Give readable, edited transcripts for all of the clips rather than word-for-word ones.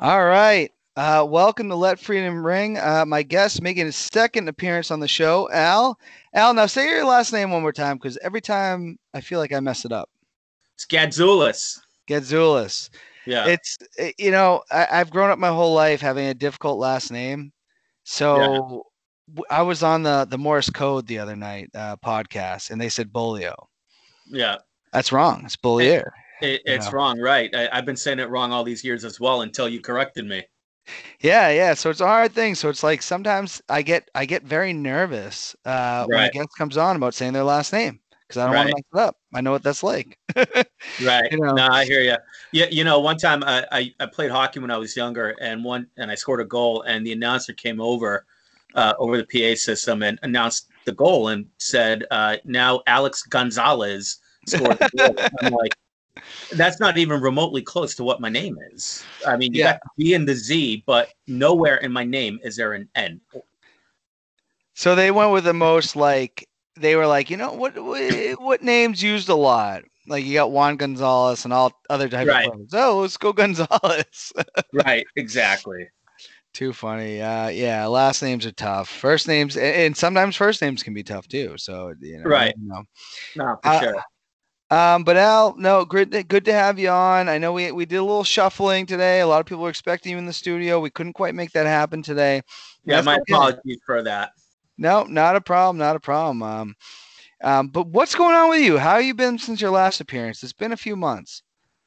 All right. Welcome to Let Freedom Ring. My guest making his second appearance on the show, Al. Al, now say your last name one more time because every time I feel like I mess it up. It's Gatzoulis. Gatzoulis. Yeah, I've grown up my whole life having a difficult last name. yeah, So I was on the Morse Code the other night podcast, and they said Bolio. yeah. That's wrong. It's It, Bollier. You it's know. wrong, right? I've been saying it wrong all these years as well until you corrected me. Yeah, yeah. So it's a hard thing. So it's like sometimes I get very nervous when a Right, guest comes on about saying their last name because I don't want to right, mess it up. I know what that's like. right. you know. No, I hear you. Yeah, one time I played hockey when I was younger, and I scored a goal, and the announcer came over the PA system and announced the goal and said, "Now Alex Gonzalez scored the goal." I'm like, that's not even remotely close to what my name is. I mean, you Yeah. got the B and the Z, but nowhere in my name is there an N. So they went with the most like they were like, what names used a lot? Like you got Juan Gonzalez and all other types of Right, players. Oh, let's go Gonzalez. right, exactly. Too funny. Yeah, last names are tough. First names and sometimes first names can be tough too. So you Right. never know. No, for Uh, sure. But Al, no, good to have you on. I know we did a little shuffling today. A lot of people were expecting you in the studio. We couldn't quite make that happen today, and Yeah, that's my okay. apologies for that. No, not a problem, not a problem. But what's going on with you? How have you been since your last appearance? It's been a few months.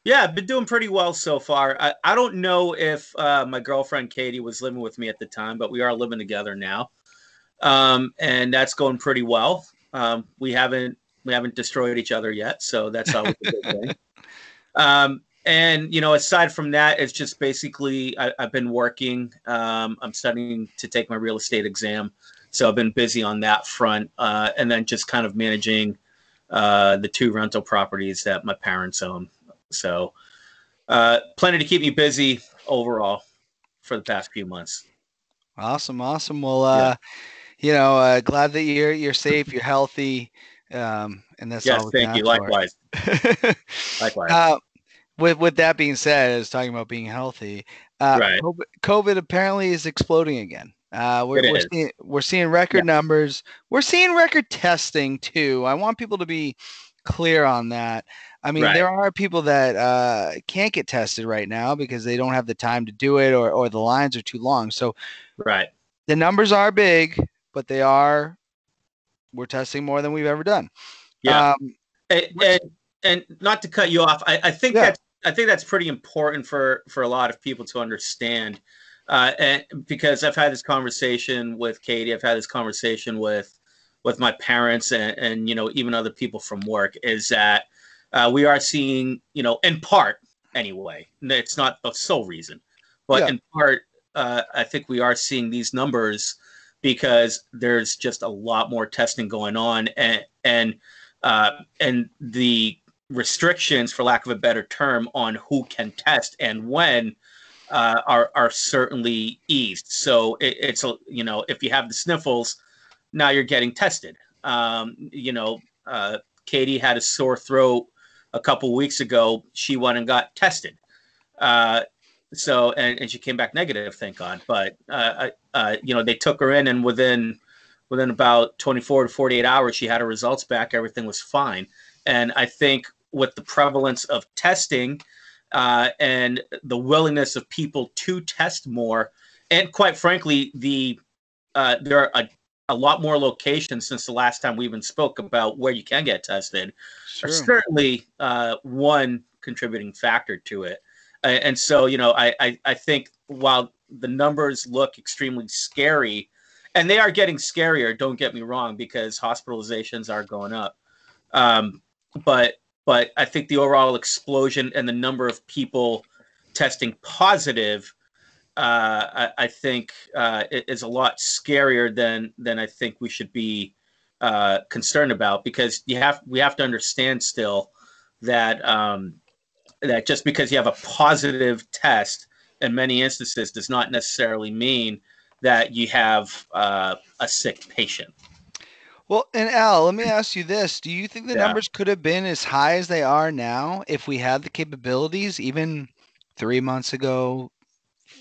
Yeah, I've been doing pretty well so far. I don't know if my girlfriend Katie was living with me at the time, but we are living together now, and that's going pretty well. We haven't destroyed each other yet, so that's always a good thing. And aside from that, it's just basically I've been working. I'm studying to take my real estate exam, so I've been busy on that front, and then just kind of managing the two rental properties that my parents own. So plenty to keep me busy overall for the past few months. Awesome, awesome. Well, Yeah. glad that you're safe, you're healthy, and that's all Yes. we can Thank you. ask for. Likewise. Likewise. uh, with that being said, I was talking about being healthy. Right. COVID apparently is exploding again. It We're is. seeing Yeah. record numbers. We're seeing record testing too. I want people to be clear on that. I mean, Right. there are people that can't get tested right now because they don't have the time to do it, or the lines are too long. So Right. the numbers are big, but we're testing more than we've ever done. Yeah. Um, And, what's and and not to cut you off, yeah, I think that's pretty important for a lot of people to understand. And because I've had this conversation with Katie, I've had this conversation with my parents and even other people from work, is that we are seeing, in part anyway, it's not the sole reason, but yeah. in part, I think we are seeing these numbers because there's just a lot more testing going on, and the restrictions, for lack of a better term, on who can test and when are certainly eased. So it's if you have the sniffles, now you're getting tested. Katie had a sore throat a couple weeks ago. She went and got tested. Uh, and she came back negative, thank God. But they took her in, and within about 24 to 48 hours, she had her results back. Everything was fine. And I think with the prevalence of testing and the willingness of people to test more, and quite frankly, there are a lot more locations since the last time we even spoke about where you can get tested, are Sure. certainly one contributing factor to it. And so, I think while the numbers look extremely scary, and they are getting scarier, don't get me wrong, because hospitalizations are going up. Um, but I think the overall explosion and the number of people testing positive, I think, is a lot scarier than I think we should be concerned about, because we have to understand still that that just because you have a positive test in many instances does not necessarily mean that you have a sick patient. Well, and Al, let me ask you this. Do you think the Yeah. numbers could have been as high as they are now if we had the capabilities even 3 months ago,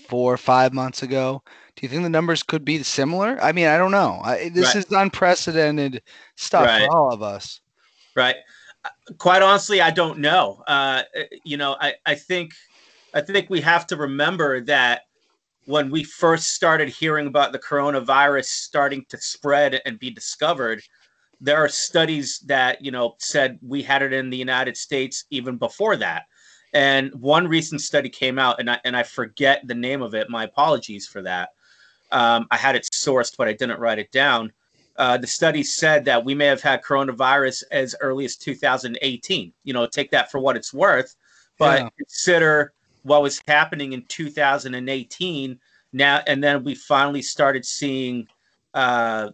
4 or 5 months ago. Do you think the numbers could be similar? I mean, I don't know. This Right, is unprecedented stuff for right, all of us. right. Quite honestly, I don't know. I think we have to remember that when we first started hearing about the coronavirus starting to spread and be discovered, there are studies that said we had it in the United States even before that. And one recent study came out, and I forget the name of it. My apologies for that. I had it sourced, but I didn't write it down. The study said that we may have had coronavirus as early as 2018. Take that for what it's worth, but Yeah. consider what was happening in 2018 now, and then we finally started seeing uh,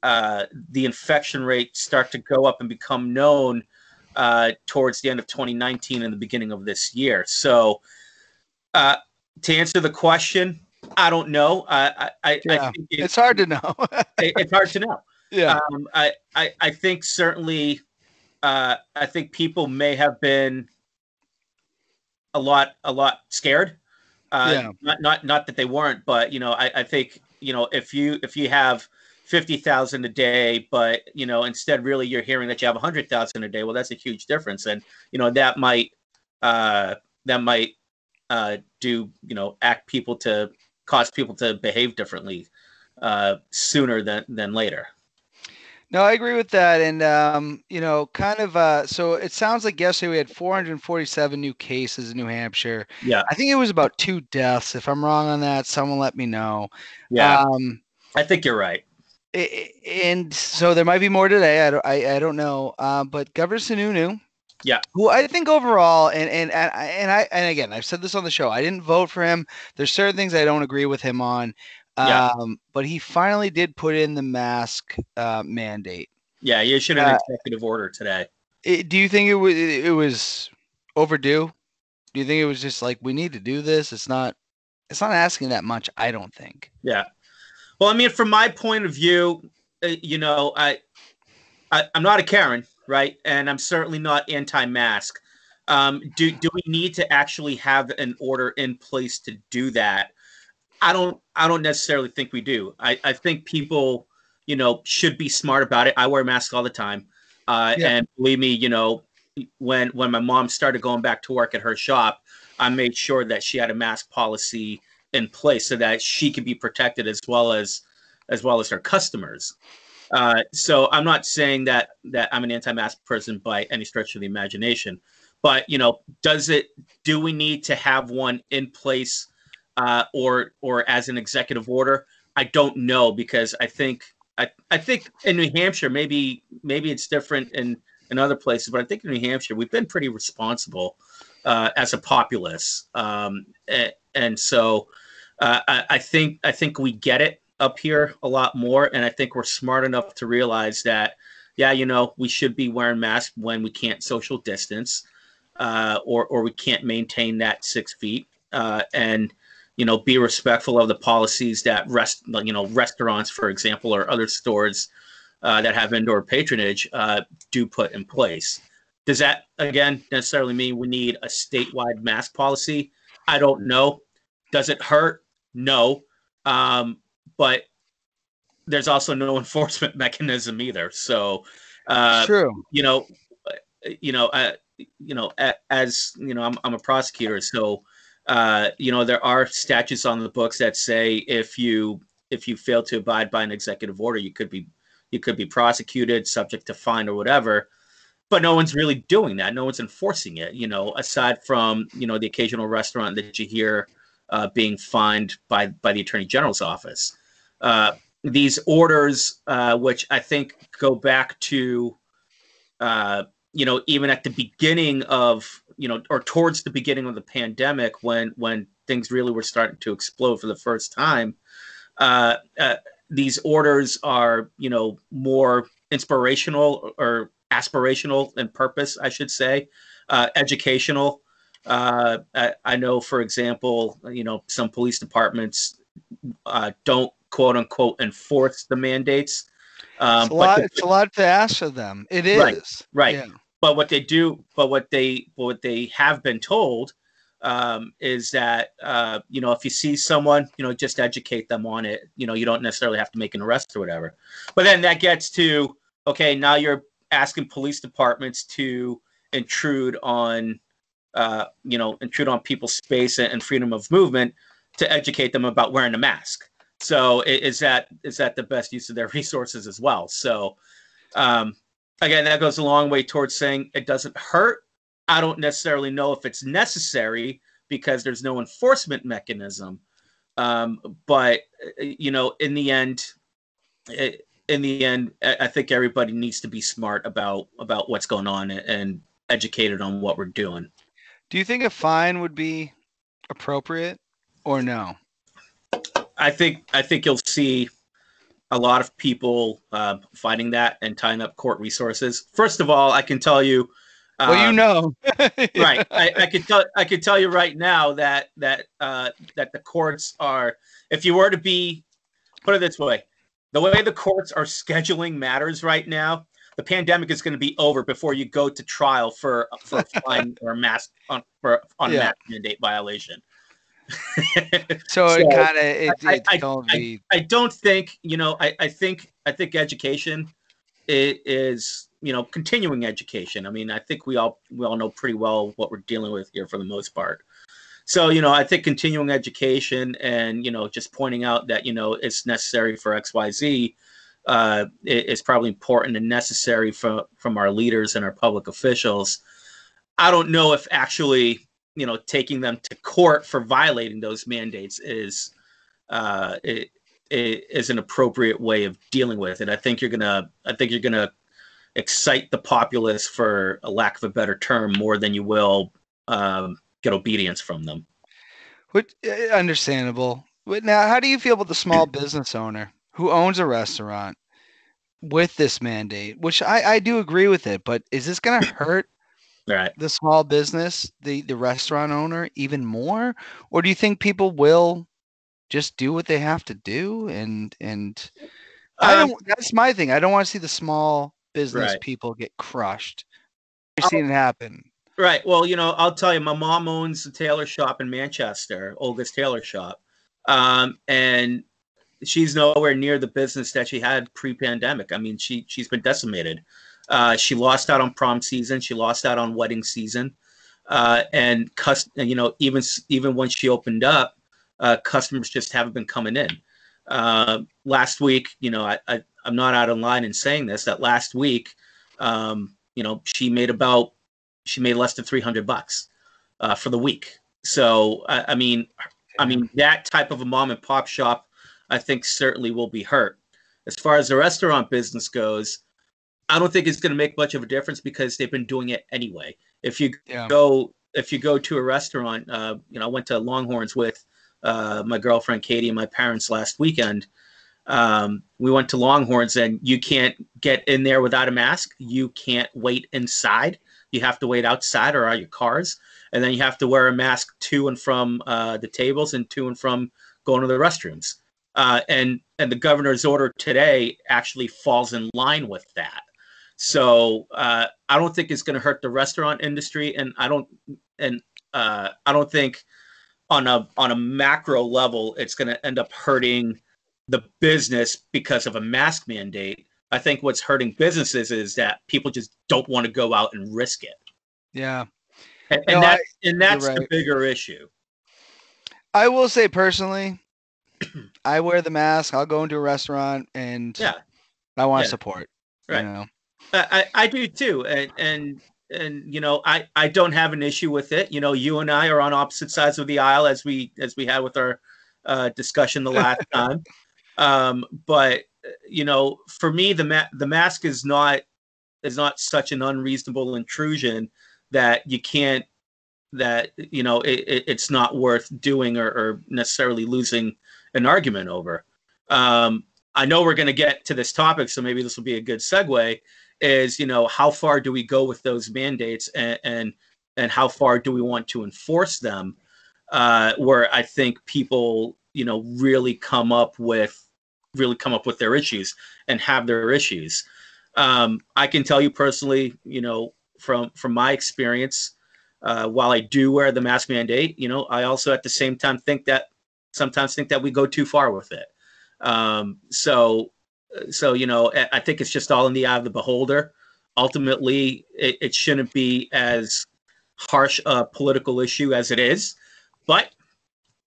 the infection rate start to go up and become known towards the end of 2019 and the beginning of this year. So, to answer the question, I don't know. I Yeah. think It's hard to know. it's hard to know. Yeah. I think certainly, I think people may have been a lot scared. Yeah. Not that they weren't, but I think if you have 50,000 a day, but instead really you're hearing that you have 100,000 a day. Well, that's a huge difference, and that might uh, that might do act people to cause people to behave differently sooner than later. No, I agree with that. And, kind of, so it sounds like yesterday we had 447 new cases in New Hampshire. Yeah, I think it was about 2 deaths. If I'm wrong on that, someone let me know. yeah, Um, I think you're right. and so there might be more today. I don't know. But Governor Sununu, Yeah, who I think overall, and again, I've said this on the show, I didn't vote for him. There's certain things I don't agree with him on. yeah, But he finally did put in the mask mandate. yeah. You issued an executive order today. Do you think it was overdue? Do you think it was just like we need to do this? It's not asking that much, I don't think. Yeah. Well, I mean, from my point of view, I'm not a Karen, right? And I'm certainly not anti-mask. Do we need to actually have an order in place to do that? I don't necessarily think we do. I think people, should be smart about it. I wear masks all the time. Yeah. And believe me, when my mom started going back to work at her shop, I made sure that she had a mask policy in place so that she could be protected as well as her customers. So I'm not saying that I'm an anti-mask person by any stretch of the imagination, but do we need to have one in place or as an executive order? I don't know, because I think in New Hampshire, maybe it's different in other places, but I think in New Hampshire we've been pretty responsible as a populace, and so I think we get it up here a lot more, and I think we're smart enough to realize that, yeah, we should be wearing masks when we can't social distance, or we can't maintain that 6 feet, and be respectful of the policies that restaurants, for example, or other stores that have indoor patronage do put in place. Does that again necessarily mean we need a statewide mask policy? I don't know. Does it hurt? No. But there's also no enforcement mechanism either. So, It's true. you know, as I'm a prosecutor, so there are statutes on the books that say if you fail to abide by an executive order, you could be prosecuted, subject to fine or whatever. But no one's really doing that. No one's enforcing it. Aside from the occasional restaurant that you hear being fined by the Attorney General's office. These orders, which I think go back to, even at the beginning of, or towards the beginning of the pandemic, when things really were starting to explode for the first time. These orders are, more inspirational or aspirational in purpose, I should say, educational. I know, for example, some police departments don't quote unquote enforce the mandates. It's a But lot. It's a lot to ask of them. It right, is. right. Yeah. But what they have been told is that, if you see someone, just educate them on it. You don't necessarily have to make an arrest or whatever. But then that gets to, okay, now you're asking police departments to intrude on people's space and freedom of movement to educate them about wearing a mask. So is that the best use of their resources as well? So again, that goes a long way towards saying it doesn't hurt. I don't necessarily know if it's necessary because there's no enforcement mechanism. But in the end, I think everybody needs to be smart about what's going on and educated on what we're doing. Do you think a fine would be appropriate or no? I think you'll see a lot of people fighting that and tying up court resources. First of all, I can tell you. Right. I can tell you right now that the courts are. If you were to put it this way, the way the courts are scheduling matters right now, the pandemic is going to be over before you go to trial for a fine or a mask on a mask mandate violation. So it kind of I don't think I think education is continuing education. I mean, I think we all know pretty well what we're dealing with here for the most part. So I think continuing education and just pointing out that it's necessary for XYZ is probably important and necessary from our leaders and our public officials. I don't know if actually taking them to court for violating those mandates is an appropriate way of dealing with it. I think you're gonna excite the populace, for a lack of a better term, more than you will get obedience from them. Which, understandable. But now, how do you feel about the small business owner who owns a restaurant with this mandate? Which I do agree with it, but is this going to hurt the small business, the restaurant owner, even more? Or do you think people will just do what they have to do? And that's my thing. I don't want to see the small business people get crushed. You're seeing it happen. Right. Well, I'll tell you, my mom owns a tailor shop in Manchester, Olga's Tailor Shop. And she's nowhere near the business that she had pre-pandemic. I mean, she's been decimated. She lost out on prom season. She lost out on wedding season. And even when she opened up, customers just haven't been coming in. Last week, I'm not out of line in saying this, that last week, she made less than $300 for the week. So, I mean, that type of a mom and pop shop, I think certainly will be hurt. As far as the restaurant business goes, I don't think it's going to make much of a difference because they've been doing it anyway. If you go to a restaurant, I went to Longhorns with my girlfriend Katie and my parents last weekend. We went to Longhorns, and you can't get in there without a mask. You can't wait inside. You have to wait outside or out your cars, and then you have to wear a mask to and from the tables and to and from going to the restrooms. And the governor's order today actually falls in line with that. So I don't think it's going to hurt the restaurant industry, and I don't think on a macro level it's going to end up hurting the business because of a mask mandate. I think what's hurting businesses is that people just don't want to go out and risk it. Yeah. And that's the bigger issue. I will say personally, I wear the mask. I'll go into a restaurant and I want to support. Right. I do too. And I don't have an issue with it. You and I are on opposite sides of the aisle as we had with our discussion the last time. But for me, the mask is not such an unreasonable intrusion that it's not worth doing or necessarily losing an argument over. I know we're going to get to this topic, so maybe this will be a good segue. Is how far do we go with those mandates, and how far do we want to enforce them? Where I think people really come up with their issues and have their issues. I can tell you personally, from my experience, while I do wear the mask mandate, I also at the same time sometimes think that we go too far with it. So I think it's just all in the eye of the beholder. Ultimately, it shouldn't be as harsh a political issue as it is, but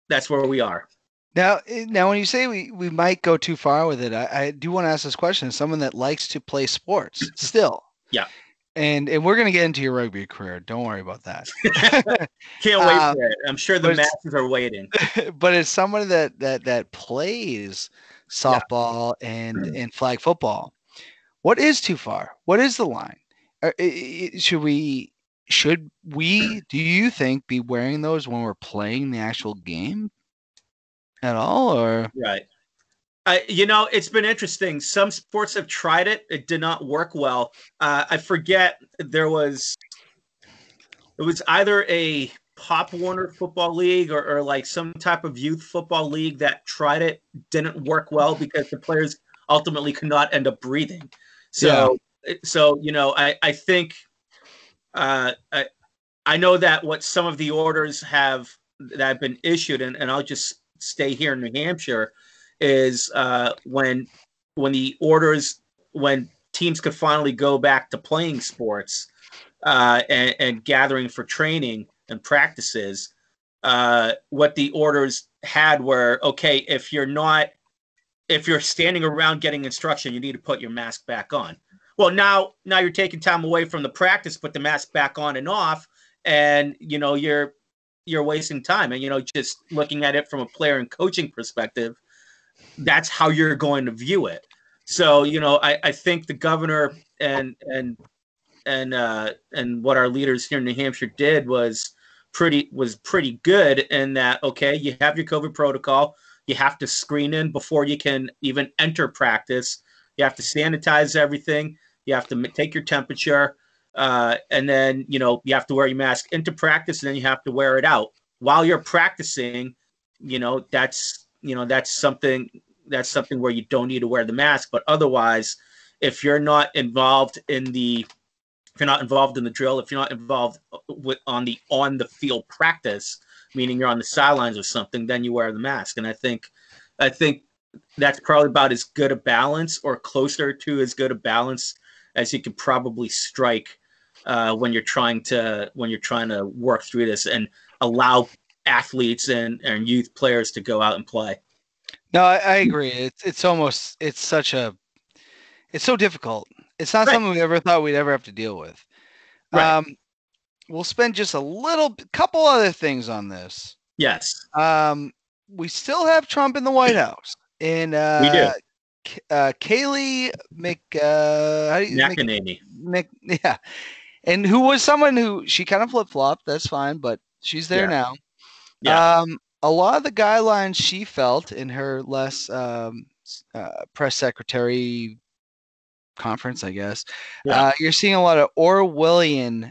that's where we are. Now, when you say we might go too far with it, I do want to ask this question as someone that likes to play sports still. Yeah. And we're going to get into your rugby career. Don't worry about that. Can't wait for it. I'm sure the masses are waiting. But as someone that plays softball and flag football, what is too far? What is the line? Should we, do you think, be wearing those when we're playing the actual game at all? Or right. It's been interesting. Some sports have tried it. It did not work well. I forget it was either a Pop Warner football league or like some type of youth football league that tried it. Didn't work well because the players ultimately could not end up breathing. So I think I know that what some of the orders that have been issued, and I'll just stay here in New Hampshire, is when teams could finally go back to playing sports and gathering for training and practices, what the orders had were, okay, if you're standing around getting instruction, you need to put your mask back on. Well, now you're taking time away from the practice, put the mask back on and off, and you're wasting time. And just looking at it from a player and coaching perspective, that's how you're going to view it. So I think the governor and what our leaders here in New Hampshire did was pretty good in that, okay, you have your COVID protocol, you have to screen in before you can even enter practice, you have to sanitize everything, you have to take your temperature, and then you have to wear your mask into practice, and then you have to wear it out while you're practicing. That's something where you don't need to wear the mask. But otherwise, if you're not involved in the drill, if you're not involved on the field practice, meaning you're on the sidelines or something, then you wear the mask. And I think that's probably about as good a balance, or closer to as good a balance, as you could probably strike when you're trying to work through this and allow athletes and youth players to go out and play. No, I agree. It's so difficult. It's not something we ever thought we'd ever have to deal with. Right. We'll spend just a couple other things on this. Yes. We still have Trump in the White House, and we do. Kayleigh McEnany. Yeah, and who was someone who she kind of flip-flopped. That's fine, but she's there now. Yeah. A lot of the guidelines she felt in her less press secretary conference, I guess. You're seeing a lot of Orwellian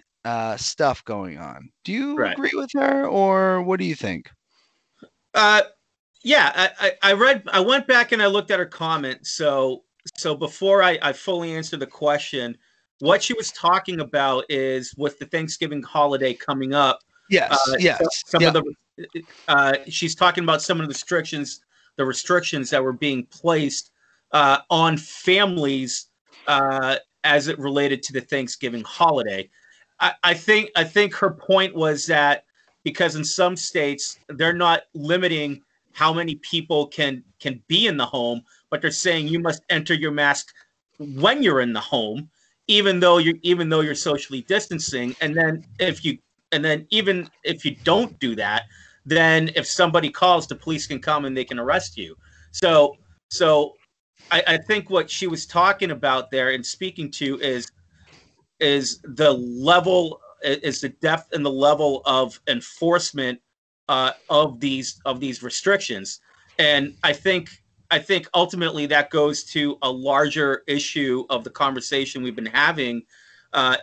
stuff going on. Do you agree with her, or what do you think? Yeah, I went back and I looked at her comment. So before I fully answer the question, what she was talking about is with the Thanksgiving holiday coming up. Yes. She's talking about some of the restrictions that were being placed on families as it related to the Thanksgiving holiday. I think her point was that because in some states they're not limiting how many people can be in the home, but they're saying you must enter your mask when you're in the home, even though you're socially distancing. And then even if you don't do that, then if somebody calls, the police can come and they can arrest you. So I think what she was talking about there and speaking to is the depth and the level of enforcement of these restrictions. And I think ultimately that goes to a larger issue of the conversation we've been having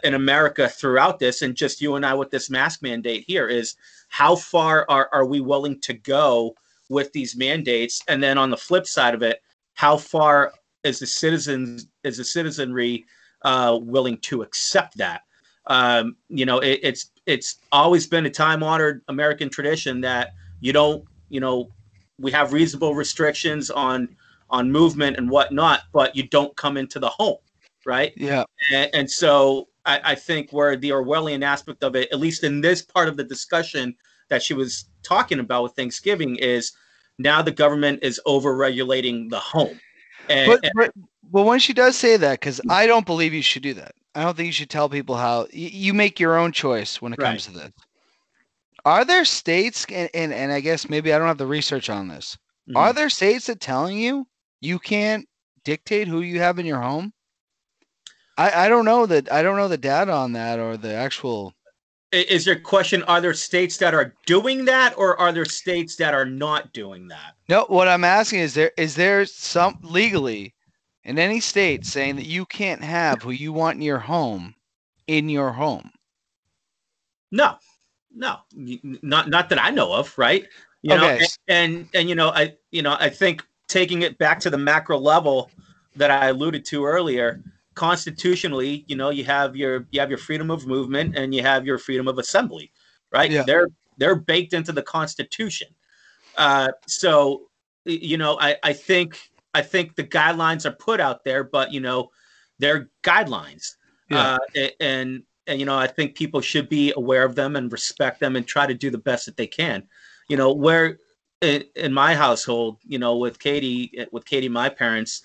in America throughout this, and just you and I with this mask mandate here, is how far are we willing to go with these mandates? And then on the flip side of it, how far is the citizenry willing to accept that? It's it's always been a time-honored American tradition that you don't, we have reasonable restrictions on movement and whatnot, but you don't come into the home, right? Yeah. And so I think where the Orwellian aspect of it, at least in this part of the discussion that she was talking about with Thanksgiving, is now the government is over-regulating the home. But And but but when she does say that, because I don't believe you should do that. I don't think you should tell people how you make your own choice when it right. comes to this. Are there states, and I guess maybe I don't have the research on this. Are Mhm. there states that telling you you can't dictate who you have in your home? I don't know that I don't know the data on that or the actual. Is your question, are there states that are doing that, or are there states that are not doing that? No, what I'm asking is there some legally in any state saying that you can't have who you want in your home? No, no, not that I know of, right? Okay. And I think taking it back to the macro level that I alluded to earlier, constitutionally, you have your freedom of movement and you have your freedom of assembly, right? Yeah. They're baked into the Constitution. So I think the guidelines are put out there, but they're guidelines, Yeah. and I think people should be aware of them and respect them and try to do the best that they can. Where in my household, with Katie, my parents,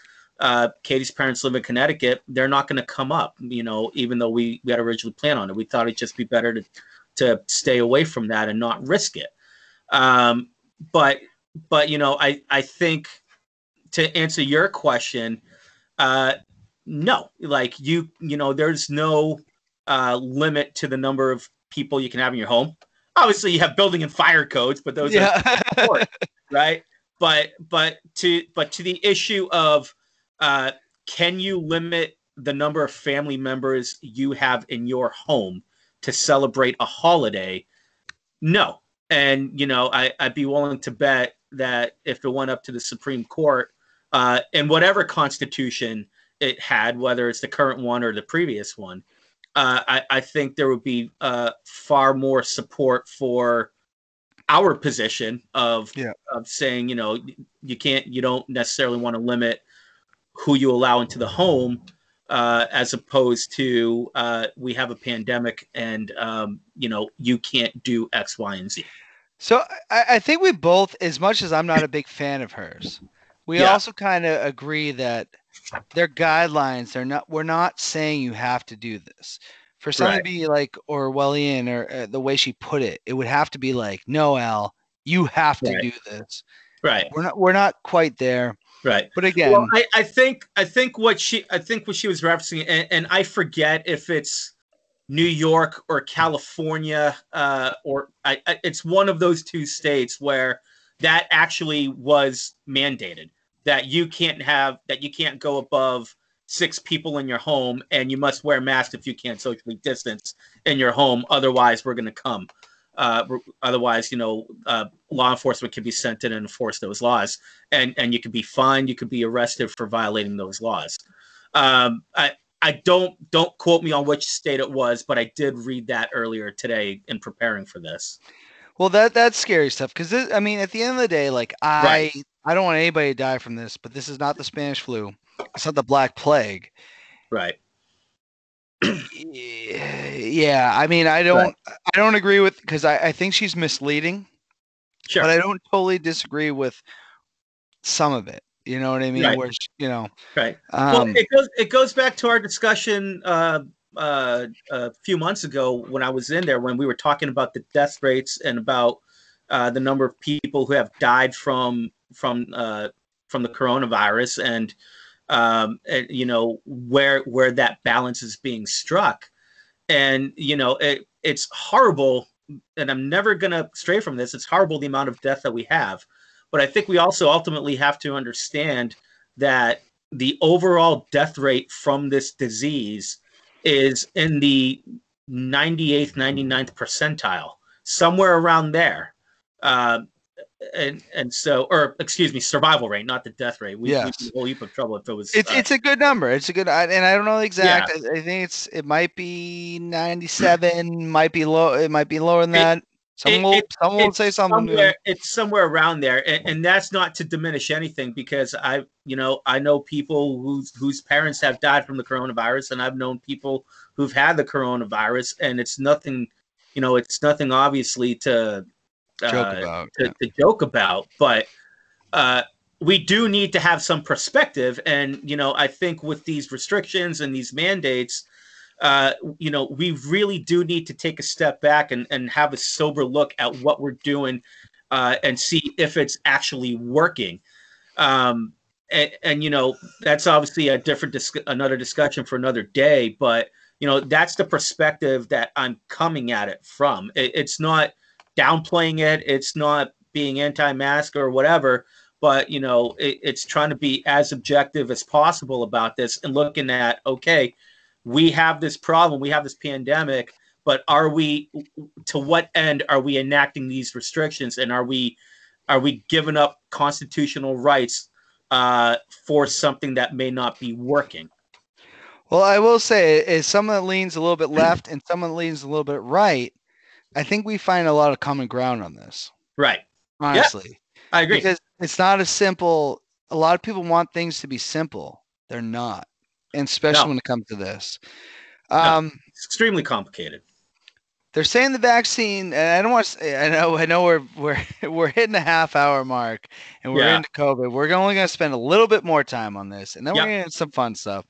Katie's parents live in Connecticut. They're not going to come up, even though we had originally planned on it. We thought it'd just be better to stay away from that and not risk it. Um, but I think to answer your question, no, like there's no limit to the number of people you can have in your home. Obviously, you have building and fire codes, but those are Yeah. important, right? But to the issue of can you limit the number of family members you have in your home to celebrate a holiday? No. And I'd be willing to bet that if it went up to the Supreme Court, and whatever constitution it had, whether it's the current one or the previous one, I think there would be far more support for our position of Yeah. saying, you don't necessarily want to limit who you allow into the home, as opposed to we have a pandemic and you can't do X, Y, and Z. So I think we both, as much as I'm not a big fan of hers, we Yeah, also kind of agree that their guidelines, we're not saying you have to do this. For something right, to be like Orwellian or the way she put it, it would have to be like, no, Al, you have to right, do this. right. We're not quite there. Right. But Well, again, I think what she was referencing, and I forget if it's New York or California, it's one of those two states where that actually was mandated, that you can't go above 6 people in your home, and you must wear a mask if you can't socially distance in your home. Otherwise, we're going to come. Otherwise, law enforcement can be sent in and enforce those laws, and you could be fined, you could be arrested for violating those laws. I don't quote me on which state it was, but I did read that earlier today in preparing for this. well, that's scary stuff because I mean, at the end of the day, like Right, I don't want anybody to die from this, but this is not the Spanish flu. It's not the Black Plague. right, Yeah, I mean, right. I don't agree with because I think she's misleading, but Sure. I don't totally disagree with some of it. You know what I mean? Right, Where right. Well, um, it goes back to our discussion a few months ago when I was in there, when we were talking about the death rates and about the number of people who have died from the coronavirus, and where that balance is being struck. And it's horrible, and I'm never going to stray from this. It's horrible, the amount of death that we have, but I think we also ultimately have to understand that the overall death rate from this disease is in the 98th, 99th percentile, somewhere around there. uh, and so, or excuse me, survival rate, not the death rate. We'd be in Yes. a whole heap of trouble if it was. It's a good number. It's a good, and I don't know the Yeah, exact. I think it might be 97, might be low. It might be lower than it, that. Someone will say something to me. it's somewhere around there, and that's not to diminish anything, because I know people whose parents have died from the coronavirus, and I've known people who've had the coronavirus, and it's nothing, it's nothing obviously to Joke about. Yeah. to joke about, but we do need to have some perspective. And I think with these restrictions and these mandates, we really do need to take a step back and have a sober look at what we're doing, and see if it's actually working. And that's obviously another discussion for another day, but that's the perspective that I'm coming at it from. It's not downplaying it, it's not being anti-mask or whatever, but it's trying to be as objective as possible about this, and looking at, okay, we have this problem, we have this pandemic, but to what end are we enacting these restrictions, and are we giving up constitutional rights for something that may not be working? Well, I will say, as someone that leans a little bit left and someone that leans a little bit right, I think we find a lot of common ground on this. Right. Honestly. Yeah, I agree. Because it's not as simple. A lot of people want things to be simple. They're not. And especially when it comes to this. It's extremely complicated. They're saying the vaccine, and I don't want to say, I know we're hitting the half-hour mark, and we're into COVID. We're only going to spend a little bit more time on this, and then we're going to get some fun stuff.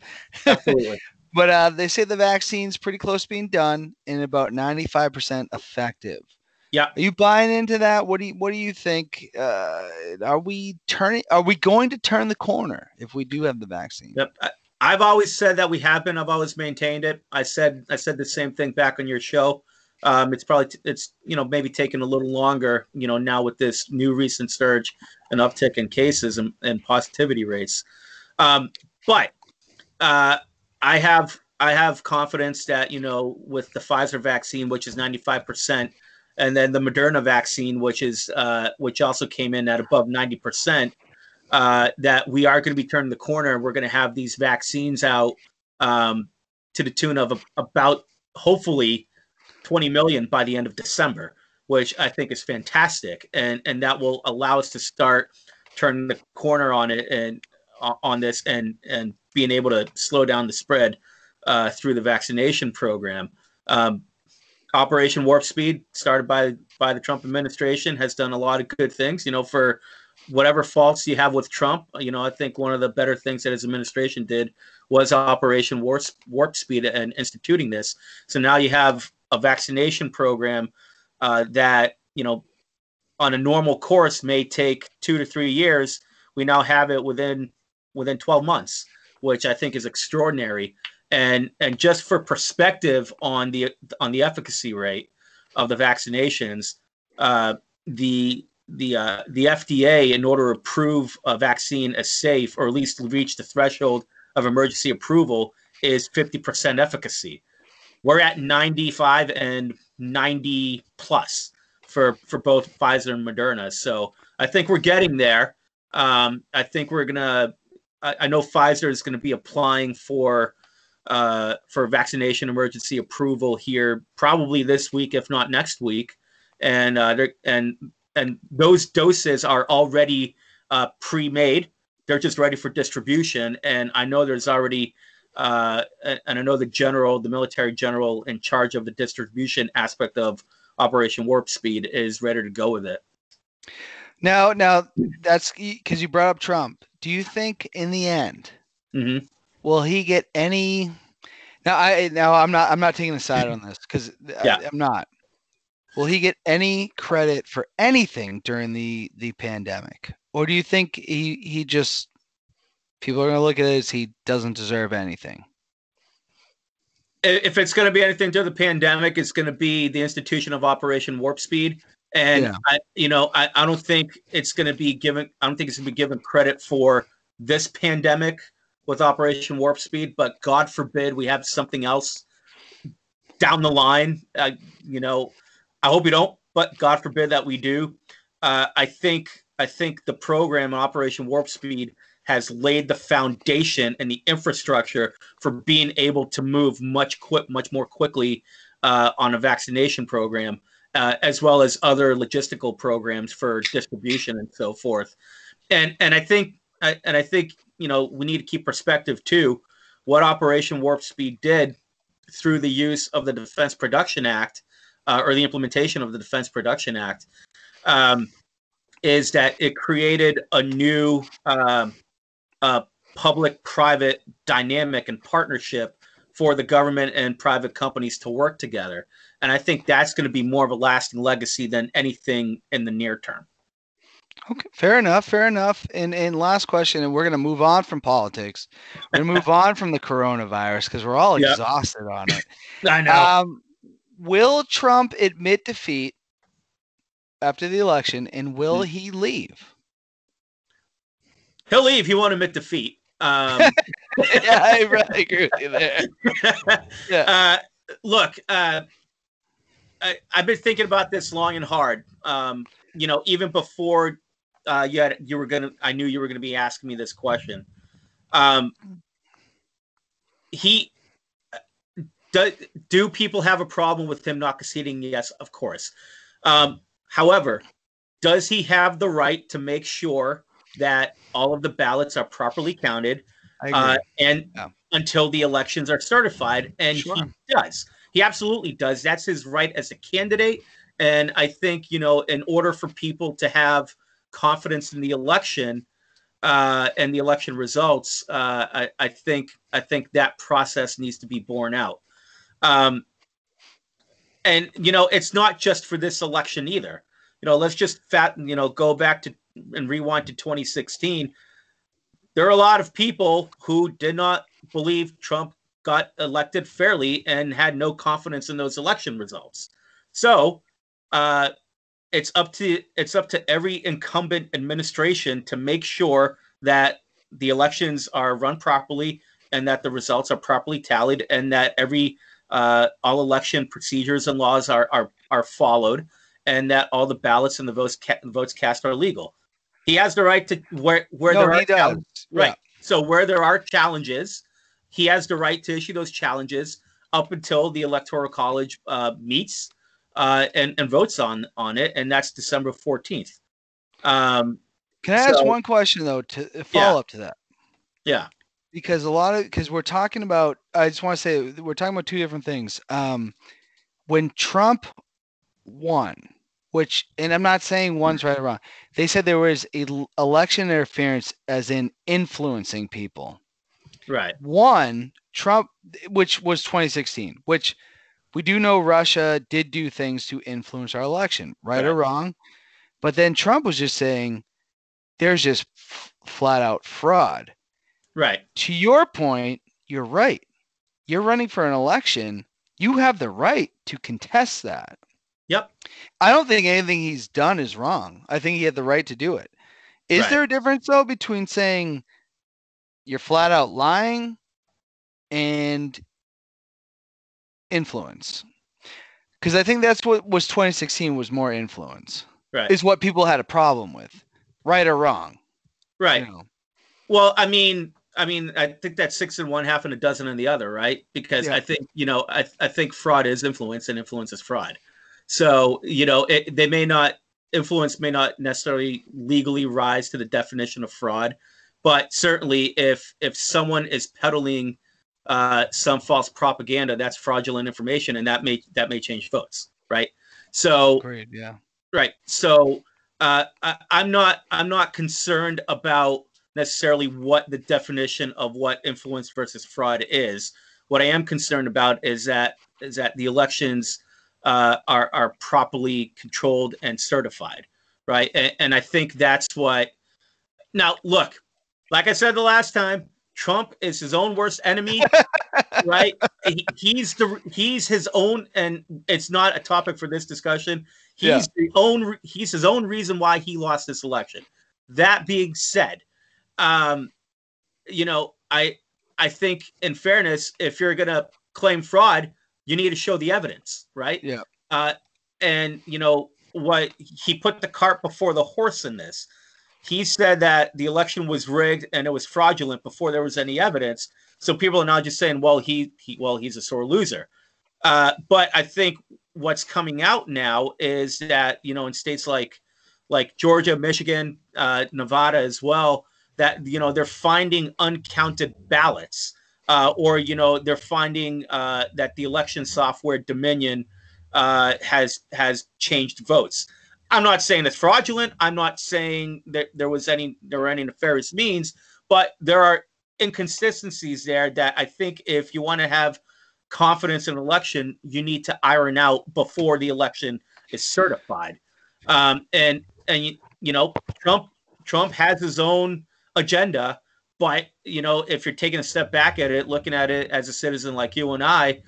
Absolutely. But they say the vaccine's pretty close to being done and about 95% effective. Yeah. Are you buying into that? What do you think? Are we going to turn the corner if we do have the vaccine? Yep. I've always said that we have been. I've always maintained it. I said the same thing back on your show. It's maybe taking a little longer, now with this new recent surge and uptick in cases and positivity rates. But I have confidence that, with the Pfizer vaccine, which is 95%, and then the Moderna vaccine, which also came in at above 90%, that we are going to be turning the corner. We're going to have these vaccines out to the tune of about, hopefully, 20 million by the end of December, which I think is fantastic, and that will allow us to start turning the corner on it and on this, and being able to slow down the spread through the vaccination program. Operation Warp Speed, started by the Trump administration, has done a lot of good things. For whatever faults you have with Trump, I think one of the better things that his administration did was Operation Warp Speed and instituting this. So now you have a vaccination program that, on a normal course may take 2 to 3 years. We now have it within 12 months, which I think is extraordinary. And just for perspective on the efficacy rate of the vaccinations, the FDA, in order to approve a vaccine as safe, or at least reach the threshold of emergency approval, is 50% efficacy. We're at 95 and 90 plus for both Pfizer and Moderna. So I think we're getting there. I think I know Pfizer is going to be applying for vaccination emergency approval here probably this week, if not next week. And those doses are already pre-made. They're just ready for distribution. And I know there's already and I know the military general in charge of the distribution aspect of Operation Warp Speed is ready to go with it. Now that's because you brought up Trump. Do you think in the end, will he get any? I'm not taking a side on this, because I'm not. Will he get any credit for anything during the pandemic, or do you think he just, people are going to look at it as he doesn't deserve anything? If it's going to be anything during the pandemic, it's going to be the institution of Operation Warp Speed. And I don't think it's going to be given. I don't think it's going to be given credit for this pandemic with Operation Warp Speed. But God forbid we have something else down the line. I hope we don't, but God forbid that we do. I think the program Operation Warp Speed has laid the foundation and the infrastructure for being able to move much more quickly on a vaccination program, as well as other logistical programs for distribution and so forth. And I think we need to keep perspective too. What Operation Warp Speed did through the use of the Defense Production Act, or the implementation of the Defense Production Act, is that it created a new public-private dynamic and partnership for the government and private companies to work together. And I think that's going to be more of a lasting legacy than anything in the near term. Okay, fair enough. And last question, and we're going to move on from politics. We're going to move on from the coronavirus because we're all exhausted on it. I know. Will Trump admit defeat after the election, and will he leave? He'll leave. He won't admit defeat. Yeah, I really agree with you there. Yeah. Look, I've been thinking about this long and hard. Even before I knew you were gonna be asking me this question. Do people have a problem with him not conceding? Yes, of course. However, does he have the right to make sure that all of the ballots are properly counted until the elections are certified? And he does. He absolutely does. That's his right as a candidate. And I think, in order for people to have confidence in the election and the election results, I think that process needs to be borne out. And it's not just for this election either. Let's just go back to and rewind to 2016. There are a lot of people who did not believe Trump got elected fairly and had no confidence in those election results. So it's up to every incumbent administration to make sure that the elections are run properly and that the results are properly tallied and that all election procedures and laws are followed and that all the ballots and the votes cast are legal. He has the right to where there are challenges, right. So where there are challenges, he has the right to issue those challenges up until the Electoral College meets and votes on it, and that's December 14th. Can I ask one question though to follow up to that? Yeah. Because we're talking about, I just want to say we're talking about two different things. When Trump won, and I'm not saying one's right or wrong, they said there was election interference as in influencing people. Right. One, Trump, which was 2016, which we do know Russia did do things to influence our election, right or wrong. But then Trump was just saying there's just flat out fraud. Right. To your point, you're right. You're running for an election. You have the right to contest that. Yep. I don't think anything he's done is wrong. I think he had the right to do it. Is there a difference, though, between saying you're flat out lying and influence? Because I think that's what was 2016 was more influence. Right. Is what people had a problem with, right or wrong. Right. Well, I mean, I think that's 6 in one, half in a dozen in the other, right? Because I think, I think fraud is influence and influence is fraud. So, influence may not necessarily legally rise to the definition of fraud, but certainly if someone is peddling some false propaganda, that's fraudulent information, and that may change votes, right? So, agreed, yeah, right. So, I'm not concerned about necessarily what the definition of what influence versus fraud is. What I am concerned about is that the elections are properly controlled and certified, right? And I think that's what. Now, look, like I said the last time, Trump is his own worst enemy, right? He's his own, and it's not a topic for this discussion. He's his own reason why he lost this election. That being said, I think in fairness, if you're going to claim fraud, you need to show the evidence, right? Yeah. And what he put the cart before the horse in this. He said that the election was rigged and it was fraudulent before there was any evidence. So people are now just saying, well, he's a sore loser. But I think what's coming out now is that, in states like Georgia, Michigan, Nevada as well, that, they're finding uncounted ballots, or, they're finding that the election software Dominion has changed votes. I'm not saying it's fraudulent. I'm not saying that there were any nefarious means, but there are inconsistencies there that I think if you want to have confidence in an election, you need to iron out before the election is certified. And Trump has his own agenda, but if you're taking a step back at it, looking at it as a citizen like you and I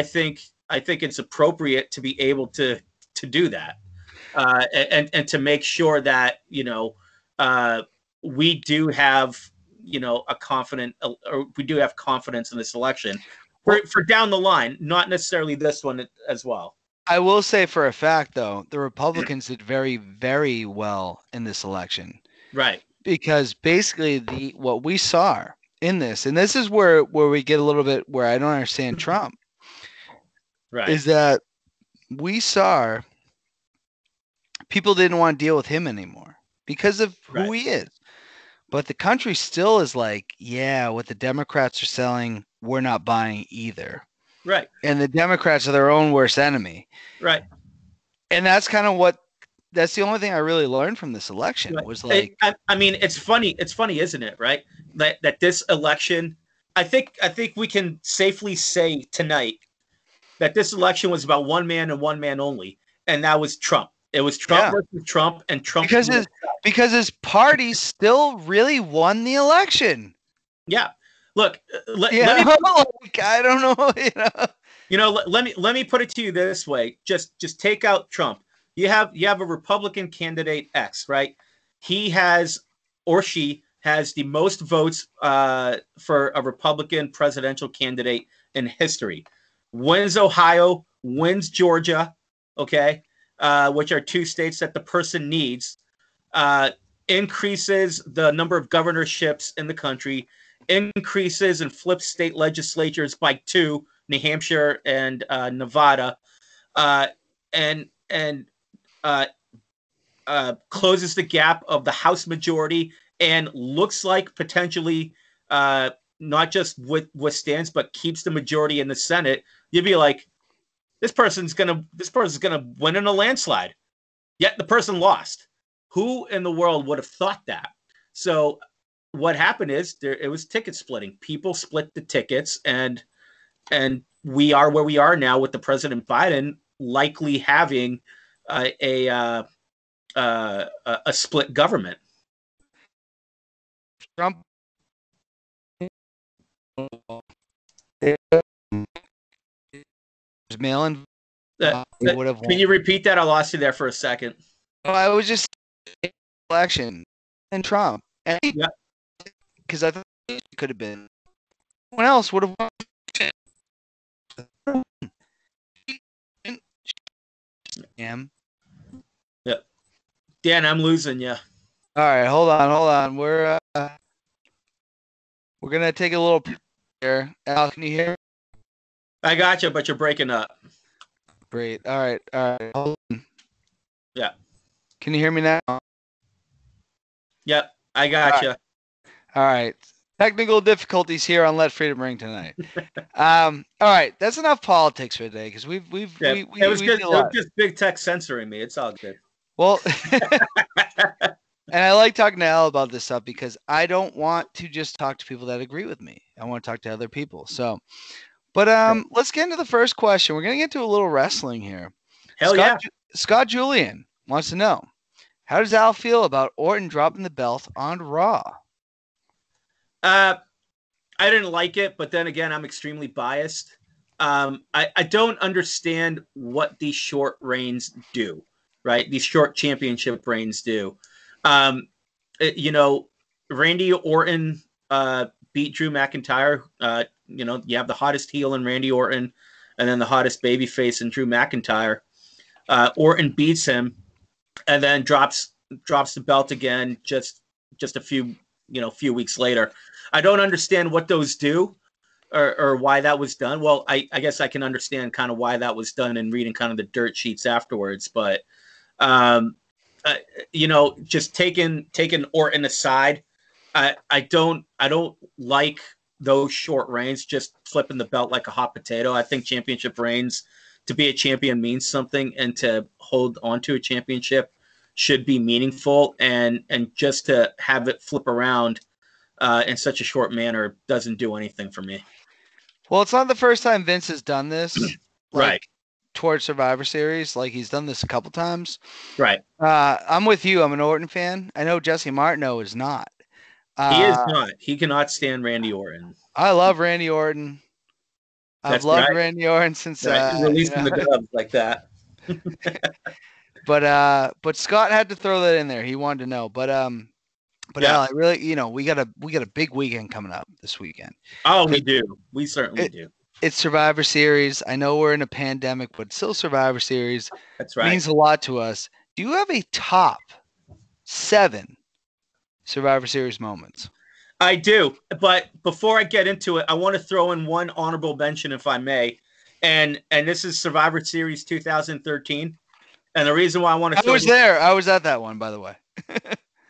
think it's appropriate to be able to do that, and to make sure that we do have we do have confidence in this election for down the line, not necessarily this one as well. I will say for a fact, though, the Republicans did very, very well in this election. Right. Because basically what we saw in this, and this is where we get a little bit where I don't understand Trump, right, is that we saw people didn't want to deal with him anymore because of who he is. But the country still is like, yeah, what the Democrats are selling, we're not buying either. Right. And the Democrats are their own worst enemy. Right. And that's kind of that's the only thing I really learned from this election was like, I mean, it's funny, isn't it? Right. That this election, I think we can safely say tonight that this election was about one man and one man only. And that was Trump. It was Trump versus Trump, and Trump because his party still really won the election. Yeah. Look, I don't know. Let me put it to you this way. Just take out Trump. You have a Republican candidate X, right? He has, or she has, the most votes for a Republican presidential candidate in history. Wins Ohio, wins Georgia, okay, which are two states that the person needs. Increases the number of governorships in the country, increases and flips state legislatures by 2, New Hampshire and Nevada, and closes the gap of the House majority, and looks like potentially not just withstands but keeps the majority in the Senate. You'd be like, this person's gonna win in a landslide. Yet the person lost. Who in the world would have thought that? So what happened is it was ticket splitting. People split the tickets, and we are where we are now with the President Biden likely having a split government. Trump mail-in. Can you repeat that? I lost you there for a second. Oh, I was just election and Trump, because I thought it could have been someone else would have won. Yeah, Dan, I'm losing you. All right, hold on. We're gonna take a little here. Al, can you hear? I got you, but you're breaking up. Great. All right. Hold on. Yeah. Can you hear me now? Yep, I got you. All right. Technical difficulties here on Let Freedom Ring tonight. All right, that's enough politics for today because it was just big tech censoring me. It's all good. Well, and I like talking to Al about this stuff because I don't want to just talk to people that agree with me. I want to talk to other people. So, but let's get into the first question. We're gonna get to a little wrestling here. Scott Julian wants to know, how does Al feel about Orton dropping the belt on Raw? I didn't like it, but then again, I'm extremely biased. I don't understand what these short reigns do, right? These short championship reigns do. Randy Orton beat Drew McIntyre. You have the hottest heel in Randy Orton, and then the hottest babyface in Drew McIntyre. Orton beats him, and then drops the belt again just a few weeks later. I don't understand what those do, or why that was done. Well, I guess I can understand kind of why that was done and reading kind of the dirt sheets afterwards. But um, just taking Orton aside, I don't like those short reigns, just flipping the belt like a hot potato. I think championship reigns, to be a champion means something, and to hold onto a championship should be meaningful. And just to have it flip around in such a short manner doesn't do anything for me. Well, it's not the first time Vince has done this, Right. towards Survivor Series. Like, he's done this a couple times. Right. I'm with you. I'm an Orton fan. I know Jesse Martineau is not. He is not. He cannot stand Randy Orton. I love Randy Orton. I've loved Randy Orton since releasing the gloves like that. But Scott had to throw that in there. He wanted to know. But Al, I really, we got a big weekend coming up this weekend. Oh, we do. We certainly do. It's Survivor Series. I know we're in a pandemic, but still Survivor Series. That's right. Means a lot to us. Do you have a top 7 Survivor Series moments? I do, but before I get into it, I want to throw in one honorable mention, if I may, and this is Survivor Series 2013, and the reason why I want to. I was there. I was at that one, by the way.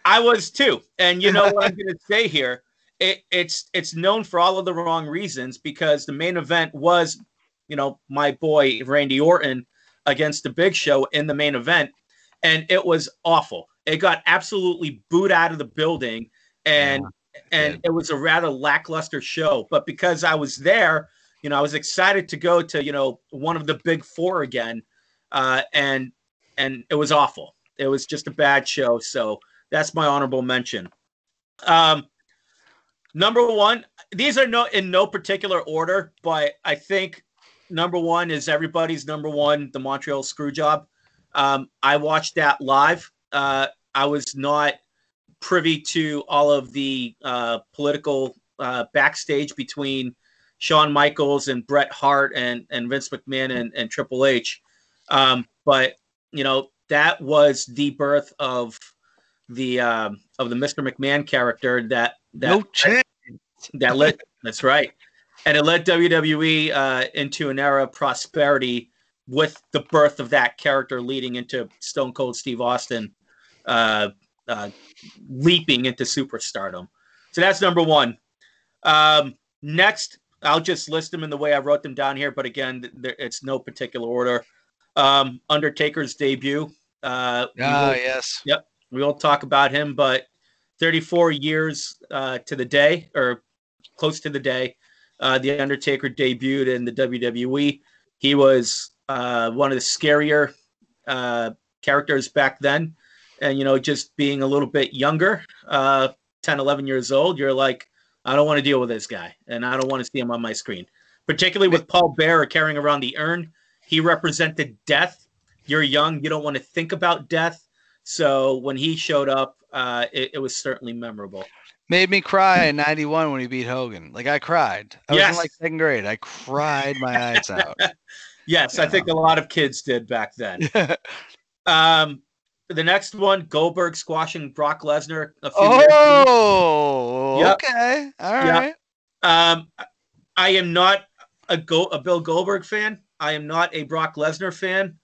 I was too, and you know what I'm going to say here. It's known for all of the wrong reasons, because the main event was, my boy Randy Orton against the Big Show in the main event, and it was awful. It got absolutely booed out of the building, and it was a rather lackluster show. But because I was there, I was excited to go to one of the big four again, and it was awful. It was just a bad show. So that's my honorable mention. Number one, these are in no particular order, but I think number one is everybody's number one, the Montreal Screwjob. I watched that live. I was not privy to all of the political backstage between Shawn Michaels and Bret Hart and Vince McMahon and Triple H. But that was the birth of the Mr. McMahon character that no chance. That led, that's right. And it led WWE into an era of prosperity with the birth of that character leading into Stone Cold Steve Austin leaping into superstardom. So that's number one. Next, I'll just list them in the way I wrote them down here, but again, it's no particular order. Undertaker's debut. Yes. Yep. We won't talk about him, but 34 years to the day, or close to the day, the Undertaker debuted in the WWE. He was one of the scarier characters back then. And, just being a little bit younger, 10, 11 years old, you're like, I don't want to deal with this guy, and I don't want to see him on my screen. Particularly with Paul Bearer carrying around the urn. He represented death. You're young. You don't want to think about death. So when he showed up, it was certainly memorable. Made me cry in 91 when he beat Hogan. Like, I cried. I was in like second grade. I cried my eyes out. Yes, I think a lot of kids did back then. The next one, Goldberg squashing Brock Lesnar a few years ago. Yep. Okay. All right. I am not a Bill Goldberg fan. I am not a Brock Lesnar fan.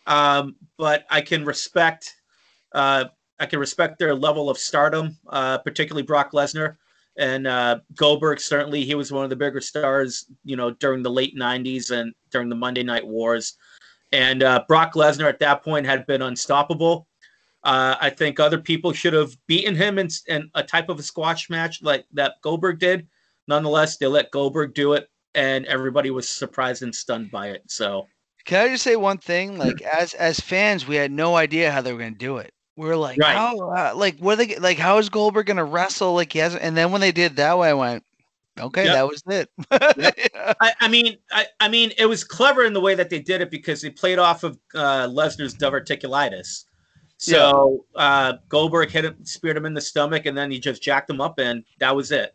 But I can respect their level of stardom, particularly Brock Lesnar. And Goldberg, certainly, he was one of the bigger stars, during the late 90s and during the Monday Night Wars. And Brock Lesnar at that point had been unstoppable. I think other people should have beaten him in a type of a squash match like that Goldberg did. Nonetheless, they let Goldberg do it, and everybody was surprised and stunned by it. So, can I just say one thing? Like, as fans, we had no idea how they were going to do it. We were like, how? What are they like? How is Goldberg going to wrestle? Like, he hasn't. And then when they did that way, I went, okay, that was it. Yeah. I mean, it was clever in the way that they did it because they played off of Lesnar's diverticulitis. So Goldberg speared him in the stomach, and then he just jacked him up, and that was it.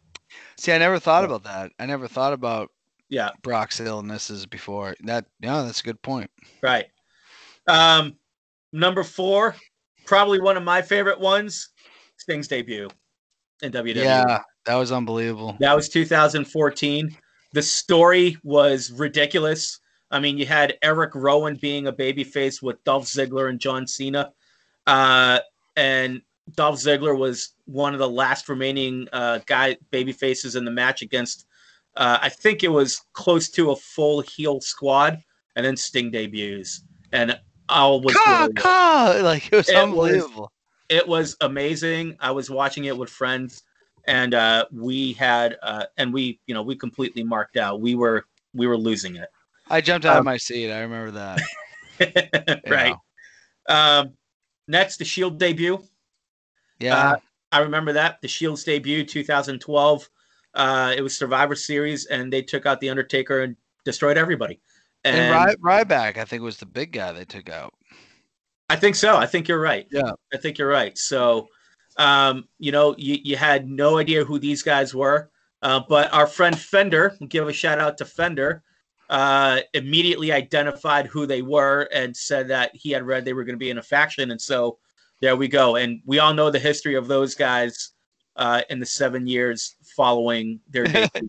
See, I never thought about that. I never thought about Brock's illnesses before. That's a good point. Right. Um, number 4, probably one of my favorite ones, Sting's debut in WWE. Yeah, that was unbelievable. That was 2014. The story was ridiculous. I mean, you had Eric Rowan being a babyface with Dolph Ziggler and John Cena. And Dolph Ziggler was one of the last remaining baby faces in the match against, I think it was close to a full heel squad. And then Sting debuts. And all was glory. Like, it was unbelievable. It was amazing. I was watching it with friends, and we completely marked out. We were losing it. I jumped out of my seat. I remember that. Right. Next, the Shield debut. Yeah. I remember that. The Shield's debut, 2012. It was Survivor Series, and they took out The Undertaker and destroyed everybody. And Ryback, I think, was the big guy they took out. I think so. I think you're right. Yeah. I think you're right. So, you had no idea who these guys were. But our friend Fender, we'll give a shout out to Fender, immediately identified who they were and said that he had read they were going to be in a faction. And so there we go. And we all know the history of those guys in the 7 years following their debut.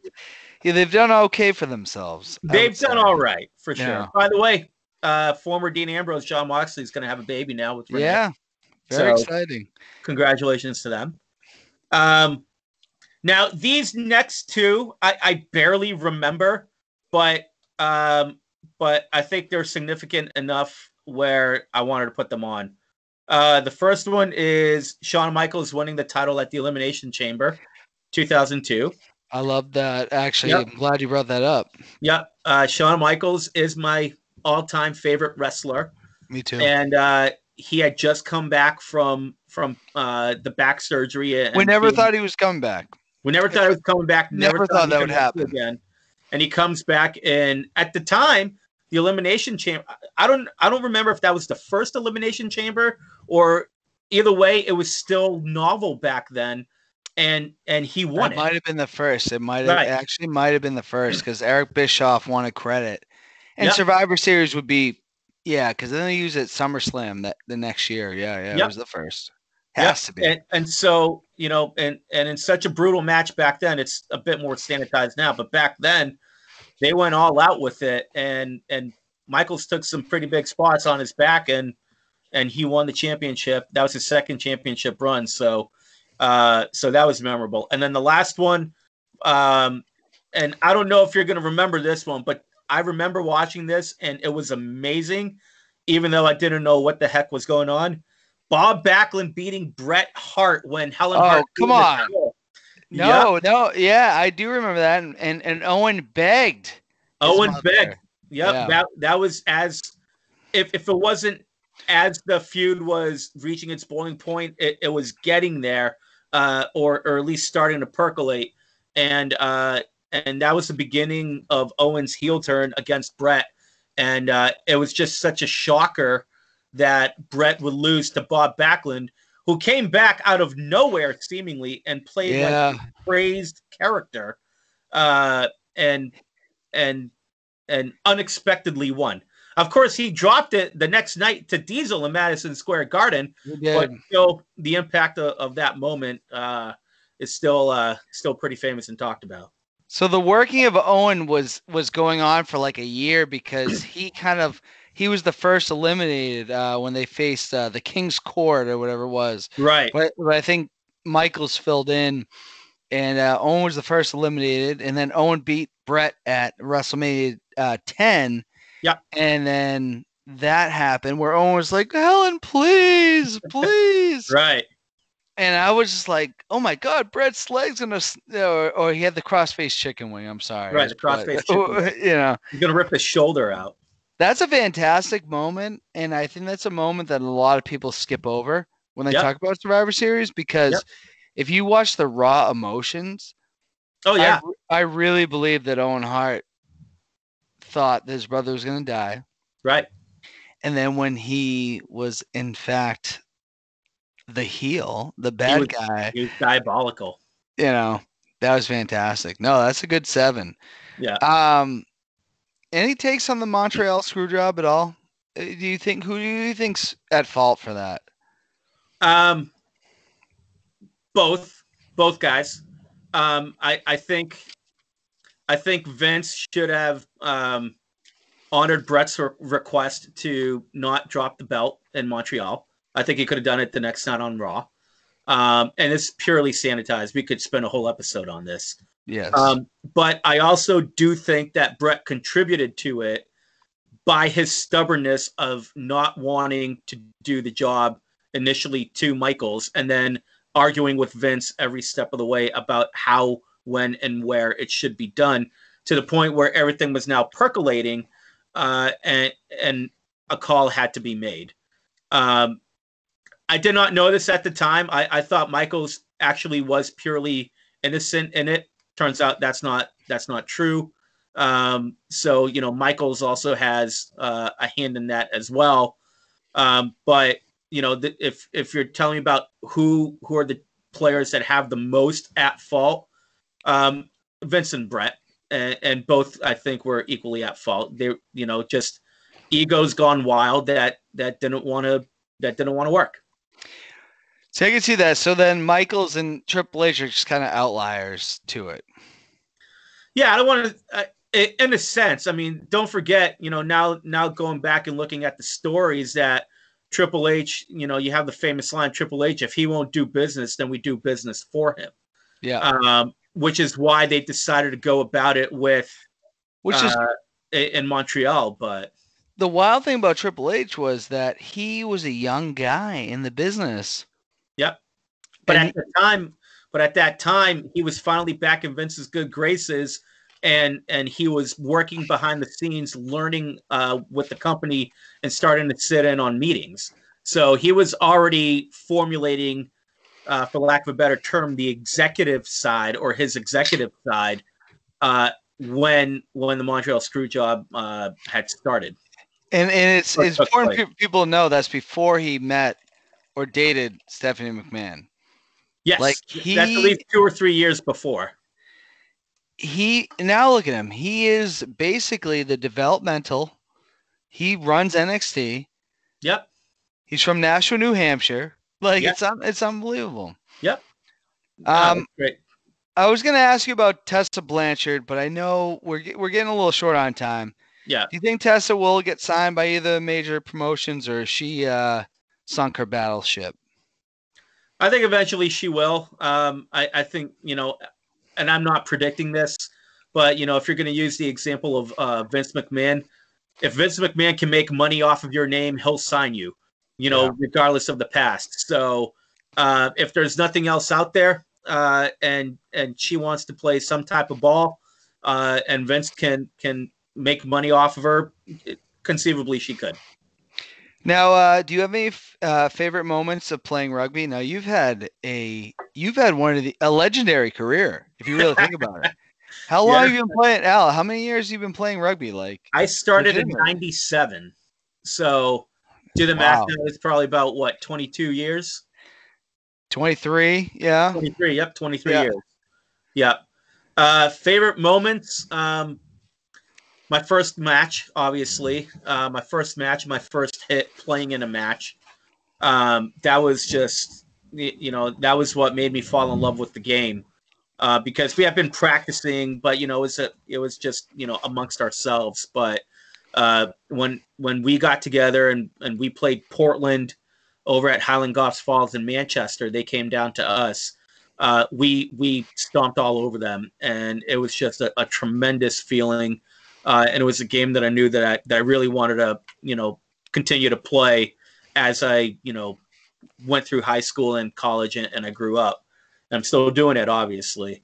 Yeah, they've done okay for themselves. They've done all right, for sure. Yeah. By the way, former Dean Ambrose, John Moxley, is going to have a baby now with Renee. Yeah, very exciting. Congratulations to them. Now, these next two, I barely remember, but I think they're significant enough where I wanted to put them on. The first one is Shawn Michaels winning the title at the Elimination Chamber, 2002. I love that. Actually, yep. I'm glad you brought that up. Yep. Shawn Michaels is my all-time favorite wrestler. Me too. And he had just come back from the back surgery. We never thought he was coming back. We never thought he was coming back. Never thought that would happen again. And he comes back, and at the time, the Elimination Chamber. I don't remember if that was the first Elimination Chamber, or either way, it was still novel back then. And he won it. It might have been the first. It might have been the first, because Eric Bischoff wanted credit. And Survivor Series would be, because then they use it at SummerSlam the next year. It was the first. Has to be. And so, and in such a brutal match back then, it's a bit more sanitized now. But back then, they went all out with it. And Michaels took some pretty big spots on his back, and he won the championship. That was his second championship run. So that was memorable. And then the last one, and I don't know if you're going to remember this one, but I remember watching this, and it was amazing, even though I didn't know what the heck was going on. Bob Backlund beating Bret Hart when Helen Hart. Come on. No, yeah, I do remember that. And Owen begged. Owen begged. Yep. Yeah. That was if it wasn't as the feud was reaching its boiling point, it was getting there, or at least starting to percolate. And that was the beginning of Owen's heel turn against Bret. And it was just such a shocker that Bret would lose to Bob Backlund, who came back out of nowhere seemingly and played like a crazed character, and unexpectedly won. Of course, he dropped it the next night to Diesel in Madison Square Garden, but still, the impact of that moment is still pretty famous and talked about. So the working of Owen was going on for like a year, because he was the first eliminated when they faced the King's Court or whatever it was. Right. But I think Michaels filled in, and Owen was the first eliminated, and then Owen beat Bret at WrestleMania 10. Yeah. And then that happened where Owen was like, Helen, please. Right. And I was just like, oh my God, Bret's leg's gonna, or he had the cross-faced chicken wing. I'm sorry. Right, the cross-faced chicken wing. He's gonna rip his shoulder out. That's a fantastic moment, and I think that's a moment that a lot of people skip over when they talk about Survivor Series, because if you watch the raw emotions, I really believe that Owen Hart thought that his brother was going to die. Right. And then when he was, in fact, the heel, the bad guy. He was diabolical. That was fantastic. No, that's a good 7. Yeah. Any takes on the Montreal Screwjob at all? Who do you think's at fault for that? Um, both guys. I think Vince should have honored Brett's request to not drop the belt in Montreal. I think he could have done it the next night on Raw. And it's purely sanitized. We could spend a whole episode on this. Yes. But I also do think that Brett contributed to it by his stubbornness of not wanting to do the job initially to Michaels and then arguing with Vince every step of the way about how, when, and where it should be done, to the point where everything was now percolating, and a call had to be made. I did not know this at the time. I thought Michaels actually was purely innocent in it. Turns out that's not true. So Michaels also has a hand in that as well. But if you're telling me about who are the players that have the most at fault, Vince and Brett, and both I think were equally at fault. They just egos gone wild that didn't want to work. So I can see that. So then Michaels and Triple H are just kind of outliers to it. Yeah, I don't want to. In a sense, I mean, don't forget, now going back and looking at the stories that Triple H, you have the famous line, Triple H, if he won't do business, then we do business for him. Yeah. Which is why they decided to go about it with, which is in Montreal. But the wild thing about Triple H was that he was a young guy in the business. Yep. But at that time, he was finally back in Vince's good graces, and he was working behind the scenes, learning with the company and starting to sit in on meetings. So he was already formulating, for lack of a better term, the executive side or his executive side when the Montreal Screwjob had started. And it's important people know that's before he met or dated Stephanie McMahon. Yes, that's at least 2 or 3 years before. Now look at him. He is basically the developmental. He runs NXT. Yep. He's from Nashua, New Hampshire. It's unbelievable. Yep. Great. I was going to ask you about Tessa Blanchard, but I know we're getting a little short on time. Yeah. Do you think Tessa will get signed by either major promotions, or she sunk her battleship? I think eventually she will. I think, and I'm not predicting this, but, if you're going to use the example of Vince McMahon, if Vince McMahon can make money off of your name, he'll sign you, regardless of the past. So if there's nothing else out there, and she wants to play some type of ball, and Vince can make money off of her, conceivably she could. Now, do you have any favorite moments of playing rugby? Now, you've had a legendary career, if you really think about it. How long have you been playing, Al? How many years have you been playing rugby? I started in '97, so do the math. Now, it's probably about 22 years. 23, yeah. 23, yep, 23 years. Yep. Favorite moments. My first match, obviously. My first hit playing in a match. That was just, that was what made me fall in love with the game. Because we have been practicing, but it was just amongst ourselves. But when we got together and we played Portland over at Highland Goffs Falls in Manchester, they came down to us. We stomped all over them, and it was just a tremendous feeling. And it was a game that I knew that I really wanted to, continue to play as I, went through high school and college and I grew up. And I'm still doing it, obviously.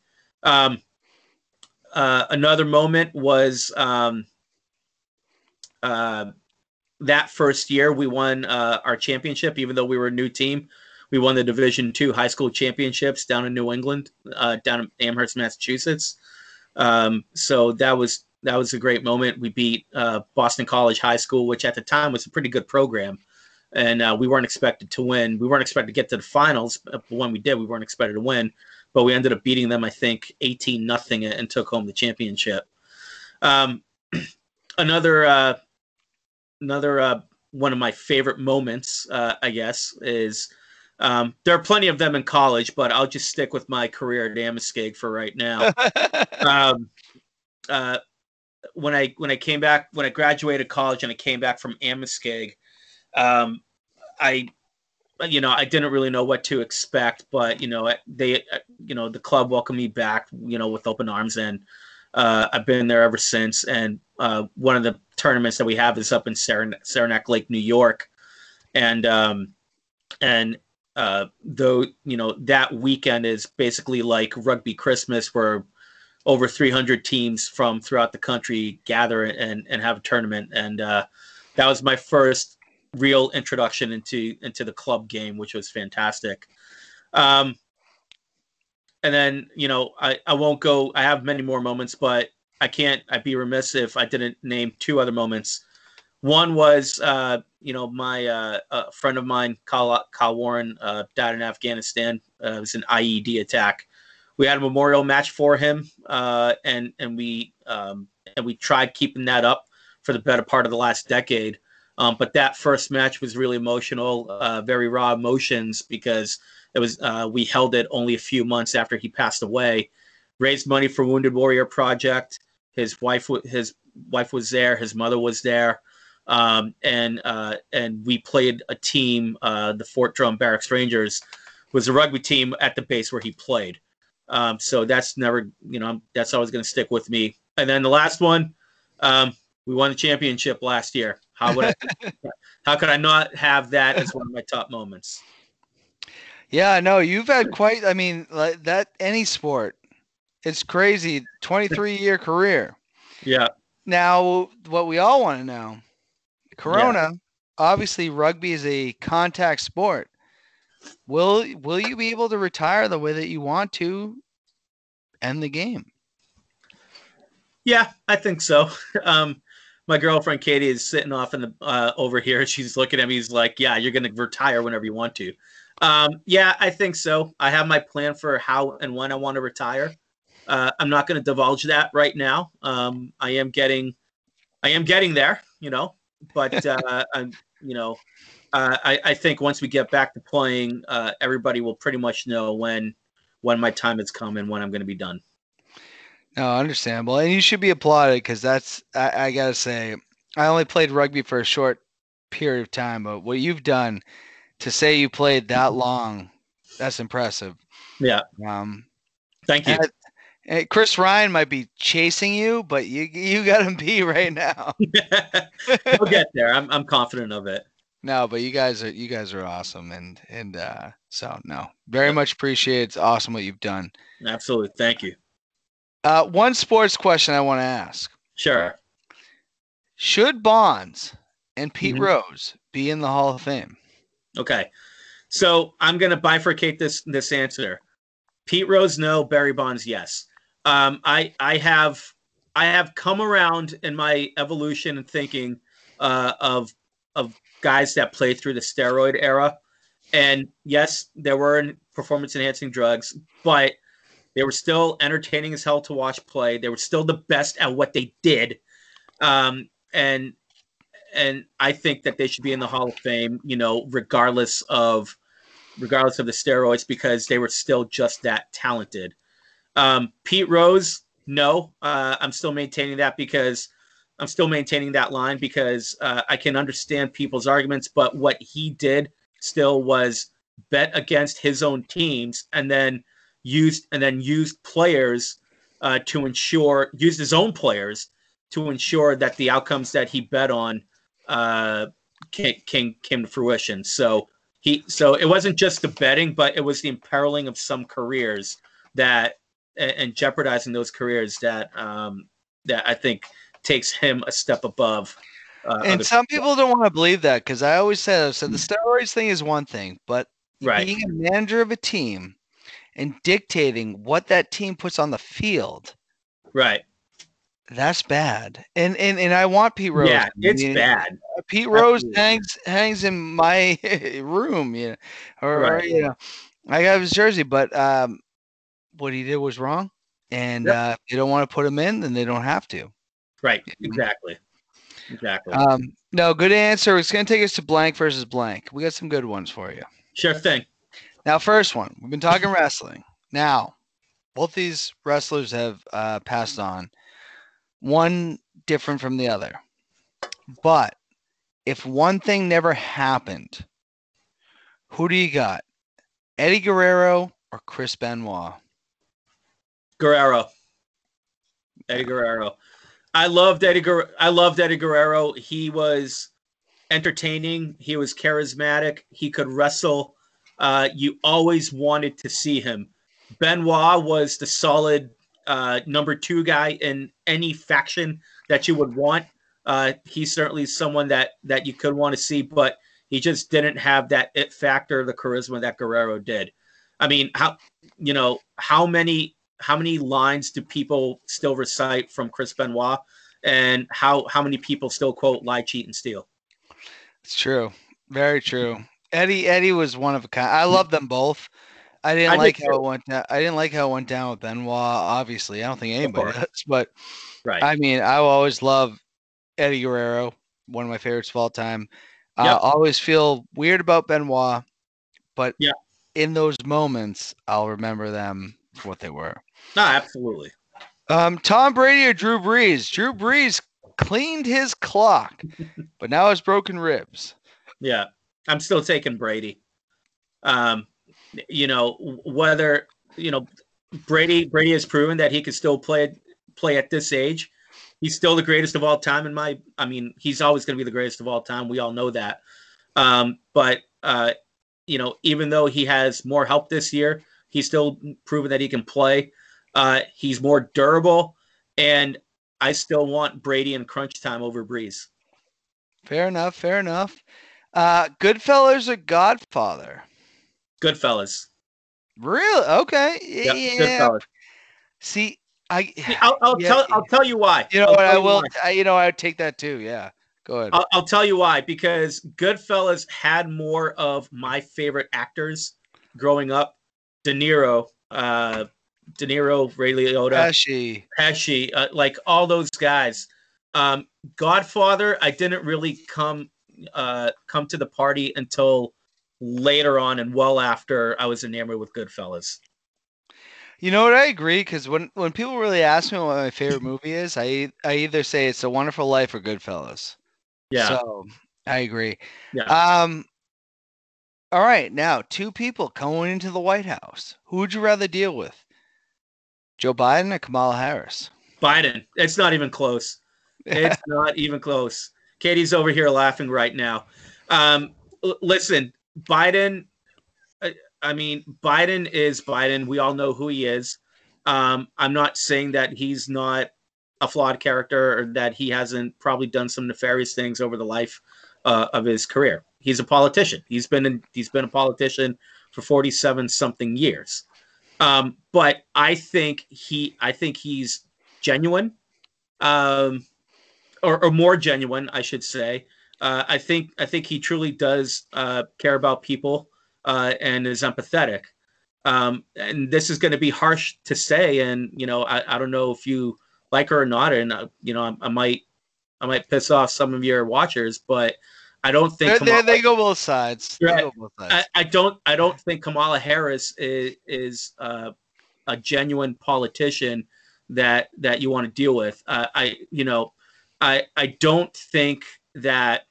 Another moment was that first year we won our championship, even though we were a new team. We won the Division II high school championships down in New England, down in Amherst, Massachusetts. So that was a great moment. We beat Boston College High School, which at the time was a pretty good program. And we weren't expected to win. We weren't expected to get to the finals. But when we did, we weren't expected to win. But we ended up beating them, I think, 18-0 and took home the championship. Another one of my favorite moments, I guess, is there are plenty of them in college, but I'll just stick with my career at Amoskeag for right now. Um, uh, when I came back, when I graduated college and I came back from Amoskeag, I I didn't really know what to expect, but the club welcomed me back, with open arms, and I've been there ever since. And one of the tournaments that we have is up in Saranac Lake, New York, and though that weekend is basically like Rugby Christmas, where over 300 teams from throughout the country gather and have a tournament, and that was my first real introduction into the club game, which was fantastic. And then I won't go. I have many more moments, but I'd be remiss if I didn't name two other moments. One was my friend of mine, Kyle Warren, died in Afghanistan. It was an IED attack. We had a memorial match for him, and we tried keeping that up for the better part of the last decade. But that first match was really emotional, very raw emotions, because it was we held it only a few months after he passed away. Raised money for Wounded Warrior Project. His wife was there. His mother was there, and we played a team. The Fort Drum Barracks Rangers was a rugby team at the base where he played. So that's never, that's always going to stick with me. And then the last one, we won the championship last year. How could I not have that as one of my top moments? Yeah, no, you've had quite, I mean, like that, any sport, it's crazy. 23-year career. Yeah. Now, what we all want to know, Corona, Yeah. obviously rugby is a contact sport. Will you be able to retire the way that you want to end the game? Yeah, I think so. My girlfriend Katie is sitting off in the over here. She's looking at me. He's like, "Yeah, you're going to retire whenever you want to." Yeah, I think so. I have my plan for how and when I want to retire. I'm not going to divulge that right now. I am getting there, but I think once we get back to playing, everybody will pretty much know when my time has come and when I'm going to be done. No, understandable. And you should be applauded because I got to say, I only played rugby for a short period of time, but what you've done to say you played that long, that's impressive. Yeah. Thank you. And Chris Ryan might be chasing you, but you got him beat right now. We'll get there. I'm confident of it. No, but you guys are awesome, and so no, very much appreciate it. It's awesome what you've done. Absolutely, thank you. One sports question I want to ask. Sure. Should Bonds and Pete Rose be in the Hall of Fame? Okay, so I'm going to bifurcate this answer. Pete Rose, no. Barry Bonds, yes. I have come around in my evolution and thinking of guys that played through the steroid era, and yes, there were performance enhancing drugs, but they were still entertaining as hell to watch play. They were still the best at what they did, and I think that they should be in the Hall of Fame. Regardless of the steroids, because they were still just that talented. Pete Rose, no. I'm still maintaining that line because I can understand people's arguments, but what he did still was bet against his own teams and then used players used his own players to ensure that the outcomes that he bet on came to fruition. So it wasn't just the betting, but it was the imperiling of some careers and jeopardizing those careers that I think takes him a step above. And some people don't want to believe that because I said the steroids thing is one thing, but being a manager of a team and dictating what that team puts on the field, right? That's bad. And I want Pete Rose. Yeah, it's bad. Pete Rose hangs in my room, I got his jersey, but what he did was wrong, and if they don't want to put him in, then they don't have to. Right, exactly. Exactly. No, good answer. It's going to take us to blank versus blank. We got some good ones for you. Sure thing. Now, first one. We've been talking wrestling. Now, both these wrestlers have passed on. One different from the other. But if one thing never happened, who do you got? Eddie Guerrero or Chris Benoit? Guerrero. Eddie Guerrero. I loved Eddie Guerrero. He was entertaining. He was charismatic. He could wrestle. You always wanted to see him. Benoit was the solid number 2 guy in any faction that you would want. He's certainly someone that you could want to see, but he just didn't have that it factor, the charisma that Guerrero did. I mean, how many lines do people still recite from Chris Benoit, and how many people still quote "lie, cheat, and steal"? It's true. Very true. Eddie was one of a kind. I love them both. I didn't I did like how too, it went down. I didn't like how it went down with Benoit. Obviously, I don't think of anybody course. does. But Right. I mean, I will always love Eddie Guerrero, one of my favorites of all time. Yep. Always feel weird about Benoit, but Yeah. in those moments, I'll remember them for what they were. No, absolutely. Tom Brady or Drew Brees? Drew Brees cleaned his clock, but now has broken ribs. Yeah. I'm still taking Brady. Whether, Brady has proven that he can still play at this age. He's still the greatest of all time he's always going to be the greatest of all time. We all know that. But even though he has more help this year, he's still proven that he can play. He's more durable, and I still want Brady in crunch time over Breeze. Fair enough. Fair enough. Goodfellas or Godfather? Goodfellas. Really? Okay. Yep. Yeah. Goodfellas. See, I'll tell you why. You know I'll what? tell I you will. why. I would take that too. Yeah. Go ahead. I'll tell you why, because Goodfellas had more of my favorite actors growing up. De Niro, Ray Liotta, Pesci, like all those guys. Godfather, I didn't really come to the party until later on and well after I was enamored with Goodfellas. You know what? I agree, because when people really ask me what my favorite movie is, I either say it's A Wonderful Life or Goodfellas. Yeah. So I agree. Yeah. All right, now 2 people going into the White House. Who would you rather deal with? Joe Biden or Kamala Harris? Biden. It's not even close. It's not even close. Katie's over here laughing right now. Listen, Biden. Biden is Biden. We all know who he is. I'm not saying that he's not a flawed character or that he hasn't probably done some nefarious things over the life of his career. He's a politician. He's been a politician for 47 something years. But I think he's genuine, or more genuine, I should say. I think he truly does care about people and is empathetic. And this is going to be harsh to say, and I don't know if you like her or not, and I might piss off some of your watchers, but I don't think they go both sides. Right. They go both sides. I don't think Kamala Harris is a genuine politician that you want to deal with. I don't think that.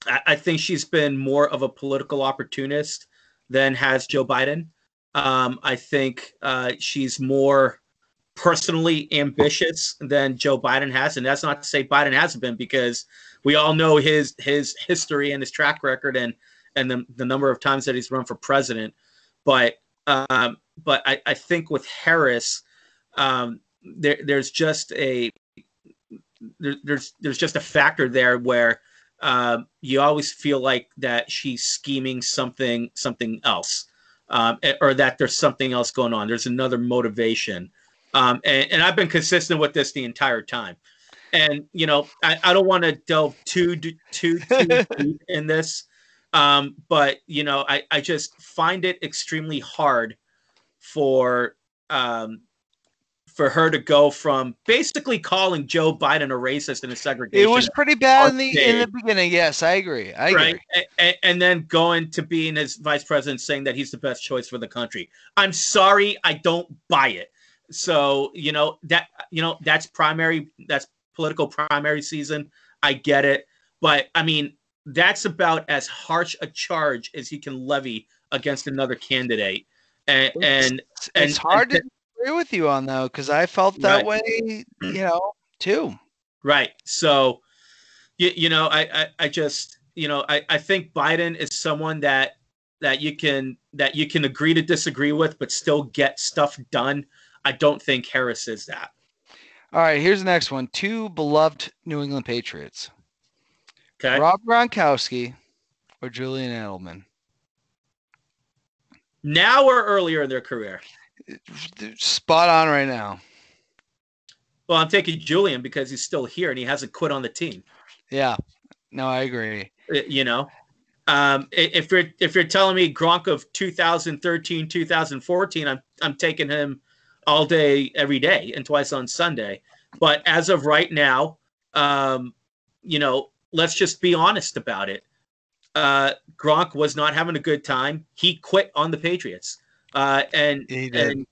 I think she's been more of a political opportunist than has Joe Biden. I think she's more personally ambitious than Joe Biden has, and that's not to say Biden hasn't been, because we all know his history and his track record and the number of times that he's run for president. But I think with Harris, there's just a factor there where you always feel like that she's scheming something else, or that there's something else going on. There's another motivation. And I've been consistent with this the entire time. And, I don't want to delve too deep in this. But, I just find it extremely hard for for her to go from basically calling Joe Biden a racist and a It segregation was pretty bad on in the stage, beginning. Yes, I agree. I right? agree. And then going to being his vice president, saying that he's the best choice for the country. I'm sorry, I don't buy it. So that's primary. That's political primary season. I get it, but I mean that's about as harsh a charge as he can levy against another candidate. And It's, and it's and, hard to agree with you on though, because I felt that right, way, too. right. So I just I think Biden is someone that you can agree to disagree with, but still get stuff done. I don't think Harris is that. All right, here's the next one. 2 beloved New England Patriots. Okay. Rob Gronkowski or Julian Edelman? Now or earlier in their career? Spot on right now. Well, I'm taking Julian because he's still here and he hasn't quit on the team. Yeah. No, I agree. If you're telling me Gronk of 2013, 2014, I'm taking him all day, every day, and twice on Sunday. But as of right now, let's just be honest about it. Gronk was not having a good time. He quit on the Patriots, and He did.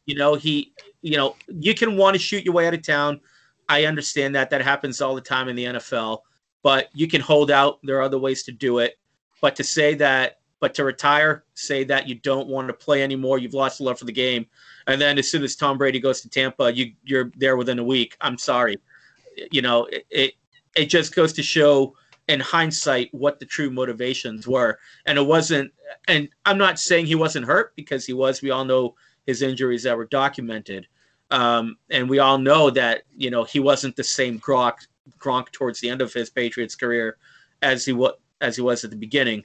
you can want to shoot your way out of town. I understand that happens all the time in the NFL, but you can hold out. There are other ways to do it. But to retire, say that you don't want to play anymore, you've lost the love for the game, and then as soon as Tom Brady goes to Tampa, you're there within a week. I'm sorry, it just goes to show in hindsight what the true motivations were, and it wasn't. And I'm not saying he wasn't hurt, because he was. We all know his injuries that were documented, and we all know that he wasn't the same Gronk towards the end of his Patriots career as he was at the beginning.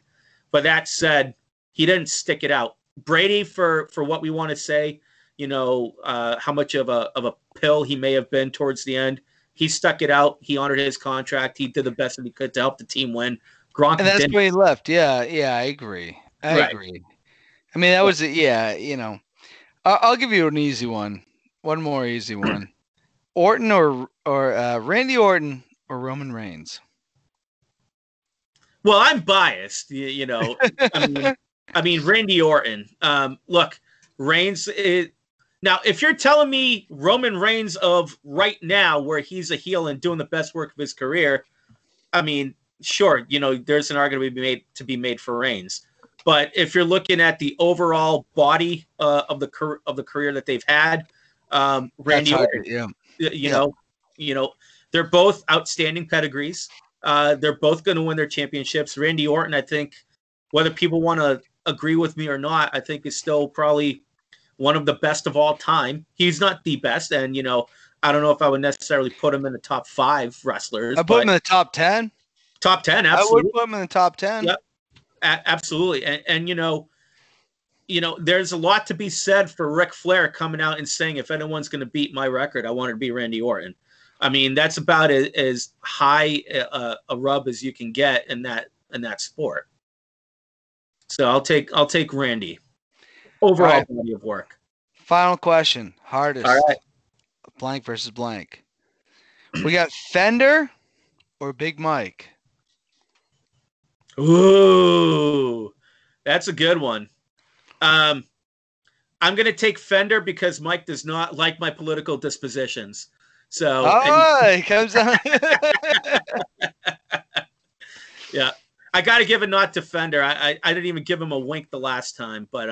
But that said, he didn't stick it out. Brady, for what we want to say, how much of a pill he may have been towards the end, he stuck it out. He honored his contract. He did the best that he could to help the team win. Gronk And that's didn't. when he left. Yeah, I agree. I Right. agree. I mean, that was it. Yeah, I'll give you an easy one. One more easy one. Orton or Randy Orton or Roman Reigns? Well, I'm biased. I mean, Randy Orton. Look, Reigns is. Now, if you're telling me Roman Reigns of right now, where he's a heel and doing the best work of his career, I mean, sure, there's an argument to be made for Reigns. But if you're looking at the overall body of the career that they've had, Randy Orton, they're both outstanding pedigrees. They're both going to win their championships. Randy Orton, I think, whether people want to agree with me or not, I think is still probably one of the best of all time. He's not the best, and I don't know if I would necessarily put him in the top 5 wrestlers. I put him in the top 10. Top 10, absolutely. I would put him in the top 10. Yep, absolutely. And there's a lot to be said for Ric Flair coming out and saying, if anyone's going to beat my record, I want it to be Randy Orton. I mean, that's about as high a rub as you can get in that sport. So I'll take Randy. Overall body of work. Final question. Hardest. All right. Blank versus blank. We got Fender or Big Mike? Ooh, that's a good one. I'm going to take Fender because Mike does not like my political dispositions. So he comes on. Yeah, I got to give a nod to Fender. I didn't even give him a wink the last time, but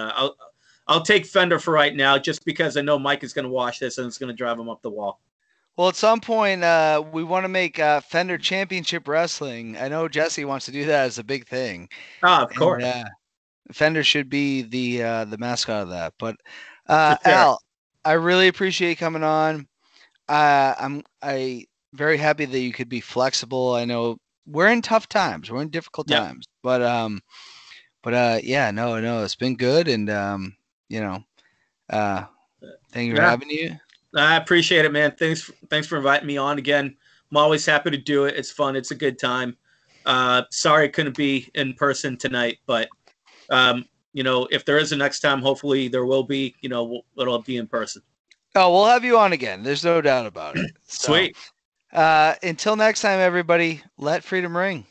I'll take Fender for right now, just because I know Mike is going to watch this and it's going to drive him up the wall. Well, at some point, we want to make Fender Championship Wrestling. I know Jesse wants to do that as a big thing. Oh, of course. Fender should be the mascot of that. But Al, I really appreciate you coming on. I'm very happy that you could be flexible. I know we're in tough times. We're in difficult times. But yeah, no, it's been good, and thank you for having you. I appreciate it, man. Thanks for inviting me on again. I'm always happy to do it. It's fun. It's a good time. Sorry I couldn't be in person tonight, but if there is a next time, hopefully there will be. It'll be in person. Oh, we'll have you on again. There's no doubt about it. So, Sweet. until next time, everybody, let freedom ring.